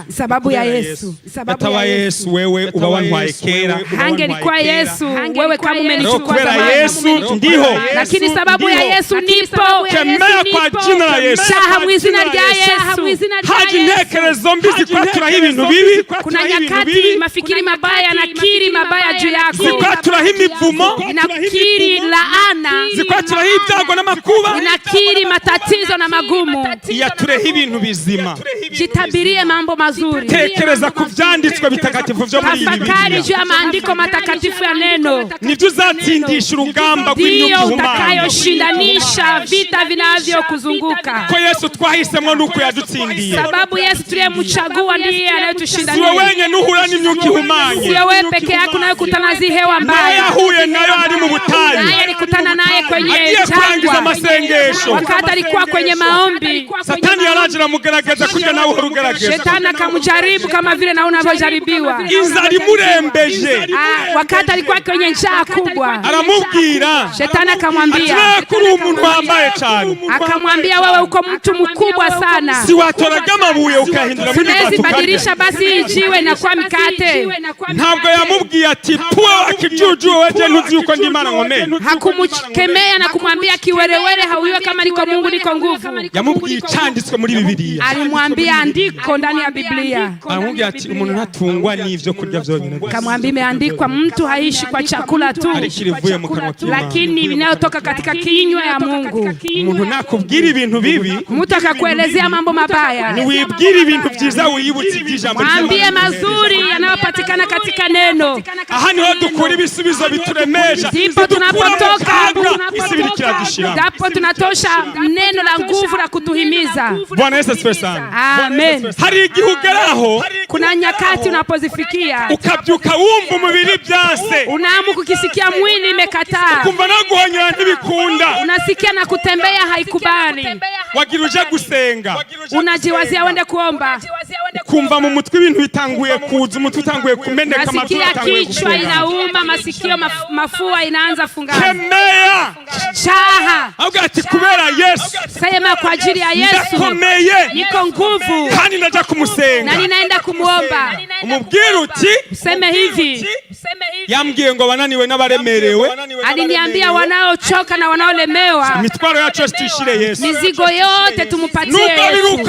sababu ya Yesu. Atawa Yesu wewe uba wantwaye kera, hangelikuwa Yesu wewe kama umenichukua zamani, Yesu ndiho, lakini sababu ya Yesu nipo. Kemea kwa jina la Yesu, shaha mwizina rya Yesu. haji ntekerezo mbi zikwaturaho ibintu bibi, kuna nyakati mafikiri mabaya na kiri mabaya juu yako, zikwaturaho imivumo, inakiri laana, zikwaturaho ibyago n'amakuba, inakiri matatizo na magumu, yatureho ibintu bizima. Jitabirie mambo mazuri, tekereza ku byanditswe bitakatifu byo muri iyi Biblia, tafakari juu ya maandiko matakatifu ya neno, nibyo uzatsindisha urugamba rw'imyuka ihumanya, utakayoshindanisha vita vinavyokuzunguka. Ko Yesu twahisemo nuko yadutsindiye, sababu Yesu tuliyemchagua ndiye anayetushindanisha. Siwe wenye nuhura n'imyuka ihumanye, siwe wewe peke yako unayekutana na hewa mbaya, yahuye nayo ari mu butayu, naye alikutana naye kwenye jangwa, wakati alikuwa kwenye maombi. Satani yarajira mugerageza kuja nawe urugerageza, Shetani akamjaribu kama vile na unavyojaribiwa, inzara imurembeje, wakati alikuwa kwenye njaa kubwa, aramubwira, Shetani akamwambia, kuri umuntu wambaye cyane, akamwambia wewe uko mtu mkubwa sana, si watoraga amabuye ukahindura muri batu, badilisha basi jiwe na kwa mikate. Ntabwo yamubwiye ati puwa wakijuju weje ntuzi yuko ndi Imana nkomeye, hakumkemea na kumwambia kiwerewere hauiwe kama niko Mungu niko nguvu, yamubwiye cyanditswe muri Biblia, alimwambia andiko ndani ya Biblia, aramubwira ati umuntu ntatungwa n'ivyo kurya vyonyine, akamwambia imeandikwa mtu haishi kwa chakula tu, lakini vinayotoka katika kinywa ya Mungu. Umuntu nakubwira ibintu bibi, mtu akakuelezea mambo mabaya, niwibwira ibintu byiza wiyibutse ijambo ry'Imana, mwambie mazuri yanayopatikana katika neno. Aha niho dukura ibisubizo bituremesha, ndipo tunapotoka, ndipo tunatosha neno la nguvu la kutuhimiza. Bwana Yesu asifiwe sana. Amen. Hari igihe ugeraho, kuna nyakati unapozifikia ukabyuka wumva umubiri byase, unaamuka ukisikia mwili imekataa, ukumva naguhonyora ntibikunda, unasikia na kutembea haikubali, wagira uje gusenga, unajiwazia wende kuomba, kumva mu mutwe ibintu bitanguye kuza, umutwe utanguye kumeneka, amafua atanguye kufunga, kichwa inauma, masikio mafua inaanza fungana. Kemea shaha, ati kubera Yesu, sema kwa ajili ya Yesu niko nguvu, kandi ndaja kumusenga na ninaenda kumuomba. Umubwira uti, useme hivi, yambwiye ngo bananiwe n'abaremerewe, aliniambia wanaochoka na wanaolemewa, imitwaro yacu tuyishire Yesu, mizigo yote tumupatie Yesu,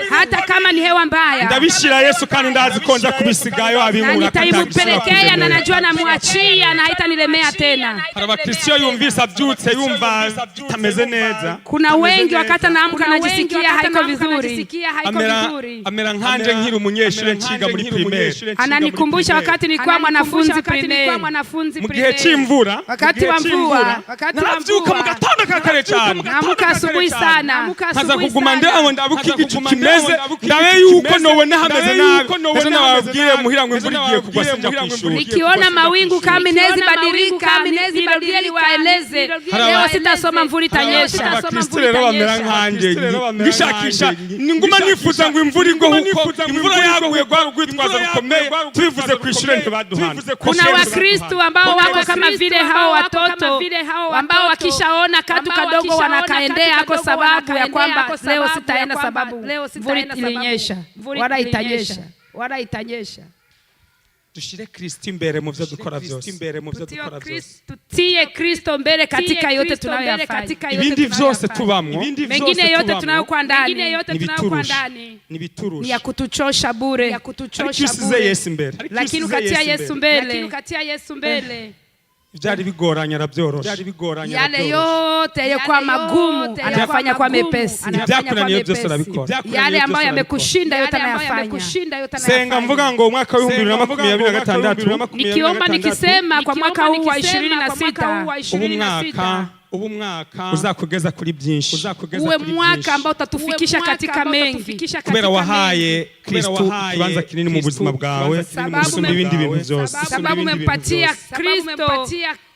hata kama ni hewa mbaya ndabishira Yesu, kandi ndazi konja kubisigayo abimura, nitaimupelekea na najua namwachia na haitanilemea tena. Abakristo yumvisa byutse yumva tameze neza, kuna wengi wakati naamka najisikia haiko vizuri, amera nkanje nkiri umunyeshuri nciga muri primaire, ananikumbusha wakati nilikuwa mwanafunzi primaire, mu gihe cy'imvura, wakati wa mvua, navyuka mu gatondo kakare cyane, namuka asubuhi sana, kaza kuguma ndaho ndabuka igicu kimeze, ndabe yuko nobona hameze nabi, ejo nababwiye muhira ngo imvura igiye kugwa sinja kwishuri, nikiona mawingu kama inezi badilika, niwaeleze leo sitasoma mvura itanyesha. Abakristo rero bamera nkanje, ngishakisha ninguma nifuza ngo imvura igwe, huko imvura yaguye rwitwaza rukomeye, tubivuze kwishuri ntibaduhana. Kuna Wakristo ambao wako kama vile hao watoto ambao wakishaona katu kadogo wanakaendea hako, sababu ya kwamba leo sitaenda sababu mvura ilinyesha wala itanyesha. dushire Kristo imbere mu byo dukora byose. Tutie Kristo mbele katika yote tunayoyafanya. Ibindi byose tubamwo, mengine yote tunayokuwa ndani ni ya kutuchosha bure, Yesu imbere. Lakini ukatia Yesu mbele byari bigoranye arabyorosha. Yale yote yalikuwa magumu anafanya kwa mepesi. Ibyakunaniye byose arabikora. Yale ambayo yamekushinda yote anayafanya. Senga mvuga ngo umwaka wa 2026 nikiomba nikisema kwa mwaka huu wa 26 ubu mwaka uzakugeza kuri byinshi. Uwe mwaka ambao utatufikisha katika mengi. Kubera wahaye Kristo kibanza kinini mu buzima bwawe gusumba ibindi bintu byose. Sababu umempatia Kristo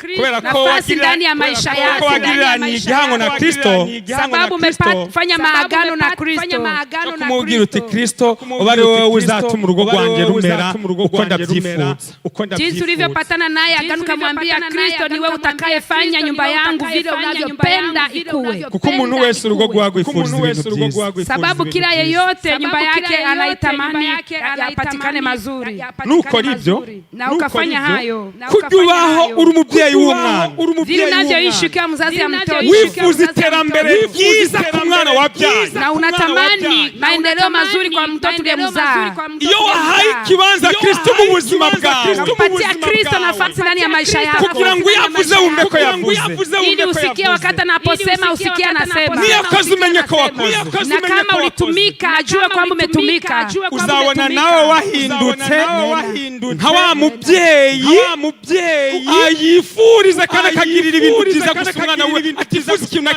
kubera ko nafasi ndani ya maisha yako. Wagiranye igihango na Kristo. Sababu umefanya maagano na Kristo. Kumubwira uti Kristo ubari wowe uzatuma urugo rwanjye rumera uko ndabyifuza. Jinsi ulivyopatana naye agano kumwambia Kristo ni wewe utakayefanya nyumba yangu vile unavyopenda ikuwe. Kuko umuntu wese urugo rwagwe ifuza ibintu byiza. Sababu kila yeyote nyumba yake anaitamani yapatikane mazuri. Nuko ribyo na ukafanya hayo. Kujubaho uri umubyeyi w'umwana. Vile unavyoishi kama mzazi ya mtoto. Wifuza iterambere ryiza ku mwana wabyaye. Na unatamani maendeleo mazuri kwa mtoto uliyemzaa. Iyo wahaye kibanza Kristo mu buzima bwawe. Unapatia Kristo nafasi ndani ya maisha yako. Kugira ngo yavuze umbe ko yavuze. Ili usikie wakati anaposema usikie anasema. Niyo kazi umenye ko wakoze. Na kama ulitumika ajue kwamba umetumika. Uzabona nawe wahindutse nka wa mubyeyi ayifuriza kandi akagirira ibintu byiza gusa umwana we atifuza ikintu na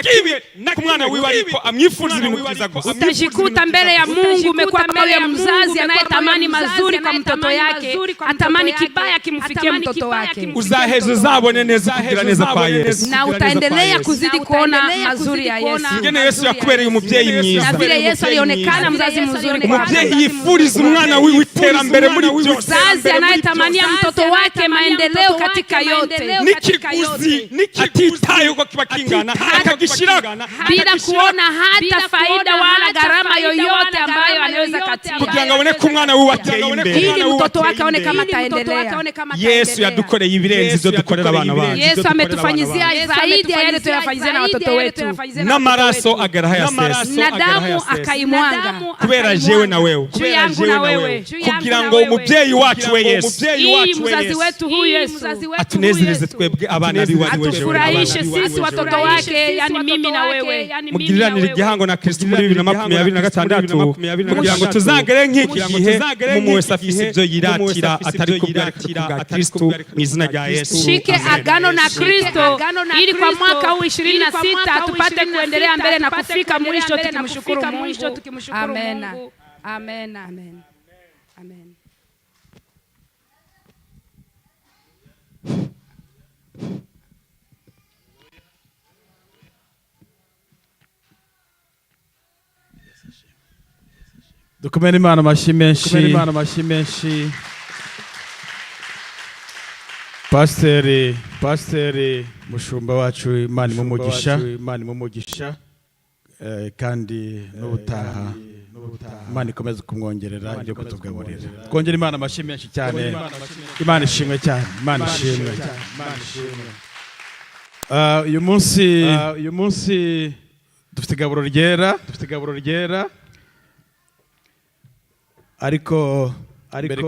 kimwe ku mwana wiwe ariko amwifuriza ibintu byiza gusa. Utajikuta mbele ya Mungu umekuwa kama yule mzazi anayetamani mazuri kwa mtoto yake, atamani kibaya kimfikie mtoto wake. Uzaheza uzabone neza kugira neza kwa Yesu. Na utaendelea kuzidi kuona mazuri ya Yesu. Ngene Yesu yakubereye umubyeyi mwiza. Na vile Yesu alionekana mzazi mzuri kwa umubyeyi yifuriza umwana wiwe iterambere muri byose. Mzazi anayetamania mtoto wake maendeleo katika yote. Nikiguzi atitaye uko kiba kingana akagishira bila kuona hata faida wala gharama yoyote ambayo anaweza katia. Kugira ngo abone ko umwana wiwe ateye imbere. Ili mtoto wake aone kama ataendelea. Yesu yadukoreye ibirenze ibyo dukorera abana bacu. Yesu ametufanyizia zaidi ya yale tunayofanyizia na watoto wetu. N'amaraso agaraha yasesa. Na damu akaimwanga. Kubera jewe na wewe. Kugira ngo umubyeyi wacu we Yesu. Mzazi wetu huyu Yesu atunezereze twebwe abana biwe jewe. Atufurahishe sisi watoto wake, yani mimi na wewe. Mugiriranire igihango na Kristo muri 2026 kugira ngo tuzagere nk'iki gihe mu wese afise ibyo yiratira atari kubwa Kristo mu izina rya Yesu. Shike agano na Kristo ili kwa mwaka huu 26 tupate kuendelea mbele na kufika mwisho tukimshukuru Mungu. Amen. Amen. Amen. Amen. Dukomere Imana amashyi menshi. Pasiteri mushumba wacu Imana imumugisha kandi n'ubutaha Imana ikomeze kumwongerera ibyo kutugaburira. Twongere Imana amashyi menshi cyane. Imana ishimwe cyane. Uyu munsi dufite igaburo ryera. Ariko mbere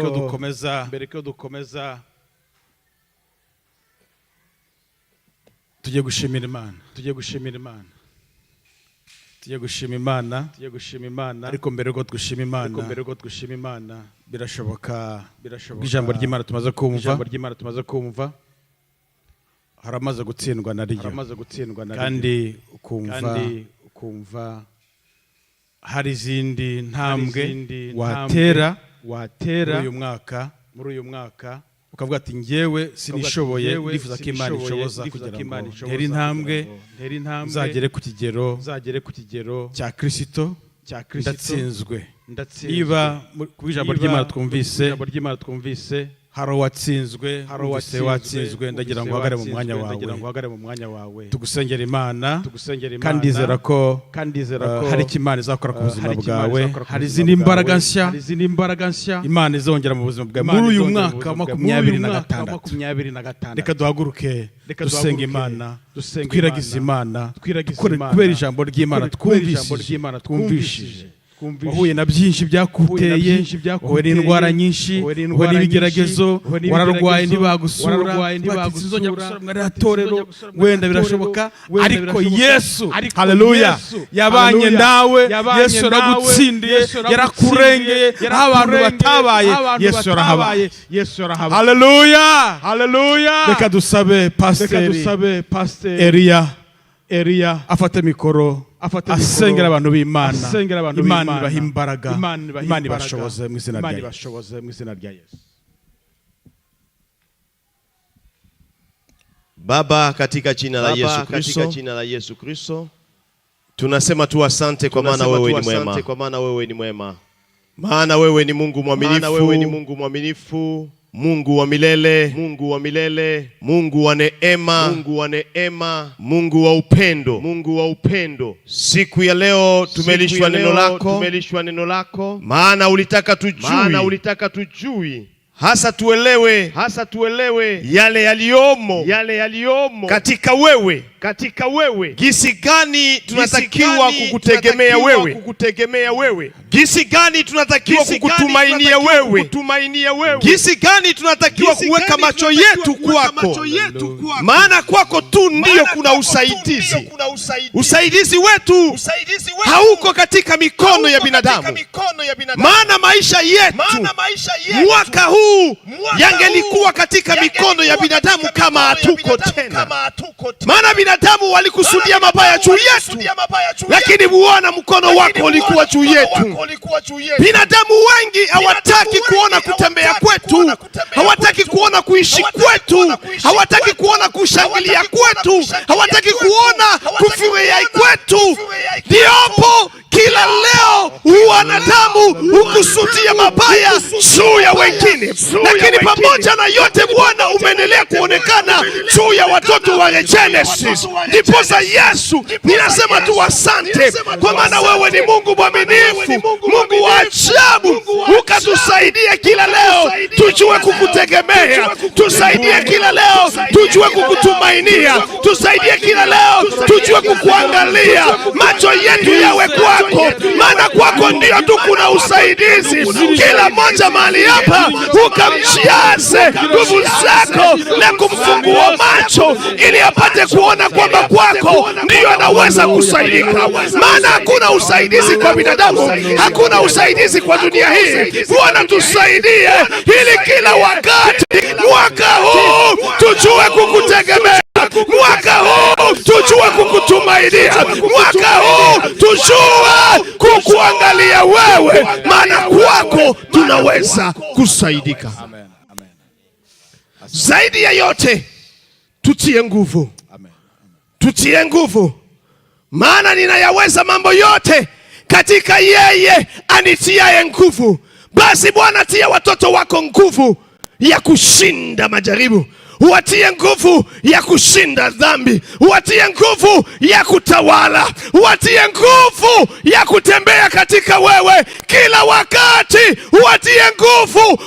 ko dukomeza tugiye gushimira Imana. Ariko mbere ko dushima Imana birashoboka ijambo ry'Imana tumaze kumva haramaze gutsindwa na ryo kandi ukumva hari izindi ntambwe watera muri uyu mwaka ukavuga ati njyewe sinishoboye ndifuza ko Imana ishoboza kugira ngo ntere intambwe nzagere ku kigero cya Kristo ndatsinzwe. Niba ku ijambo ry'Imana twumvise haro watsinzwe ndagira ngo hagare mu mwanya wawe tugusengera Imana kandi ndizera ko hari ikimana izakora ku buzima bwawe, hari izindi mbaraga nshya Imana izongera mu buzima bwawe muri uyu mwaka wa 2026. reka duhaguruke dusenga Imana, twiragiza Imana kubera ijambo ry'Imana twumvishije. wahuye na byinshi byakuteye, wahuye n'indwara nyinshi, wahuye n'ibigeragezo, wararwaye ntibagusura, batizongera gusura mu itorero, wenda birashoboka, ariko Yesu, haleluya, yabanye nawe, Yesu yaragutsindiye, yarakurengeye, abantu batabaye, Yesu yarahabaye, haleluya. reka dusabe Pastor Elia afate mikoro, asengera abantu b'Imana, Imana ibaha imbaraga, Imana ibashoboze mu izina rya Yesu. Baba, katika jina la Yesu Kristo, tunasema tu asante kwa maana wewe ni mwema, maana wewe ni Mungu mwaminifu, Mungu wa milele, Mungu wa neema, Mungu wa upendo. Siku ya leo tumelishwa neno lako, maana ulitaka tujui, hasa tuelewe yale yaliyomo katika wewe, gisi gani tunatakiwa kukutegemea wewe, gisi gani tunatakiwa kukutumainia wewe, gisi gani tunatakiwa kuweka macho yetu kwako, maana kwako tu ndio kuna usaidizi wetu hauko katika mikono ya binadamu, maana maisha yetu mwaka huu yangelikuwa katika mikono ya binadamu kama hatuko tena, maana binadamu walikusudia mabaya juu yetu, lakini muona mkono wako ulikuwa juu yetu. Binadamu wengi hawataki kuona kutembea kwetu, hawataki kuona kuishi kwetu, hawataki kuona kushangilia kwetu, hawataki kuona kufurahia kwetu. Ndipo kila leo wanadamu hukusudia mabaya juu ya wengine, lakini pamoja na yote Bwana umeendelea kuonekana juu ya watoto wa Genesis. Ndiposa Yesu ninasema tu asante, kwa maana wewe ni Mungu mwaminifu, Mungu wa ajabu. Ukatusaidia kila leo tujue kukutegemea, tusaidie kila leo tujue kukutumainia, tusaidie kila leo tujue kukuangalia, macho yetu yawe kwako, maana kwako ndio tu kuna usaidizi. Kila mmoja mahali hapa ukamjaze nguvu zako na kumfungua macho ili apate kuona kwamba kwako ndio anaweza kusaidika, maana hakuna usaidizi kwa binadamu, hakuna usaidizi kwa dunia hii. Bwana tusaidie ili kila wakati mwaka huu tujue kukutegemea, mwaka huu tujue kukutumainia, mwaka huu tujue kukuangalia wewe, maana kwako tunaweza kusaidika. Zaidi ya yote tutie nguvu, maana ninayaweza mambo yote katika yeye anitiaye nguvu. Basi Bwana, tia watoto wako nguvu ya kushinda majaribu, watie nguvu ya kushinda dhambi, watie nguvu ya kutawala, watie nguvu ya kutembea katika wewe kila wakati, watie nguvu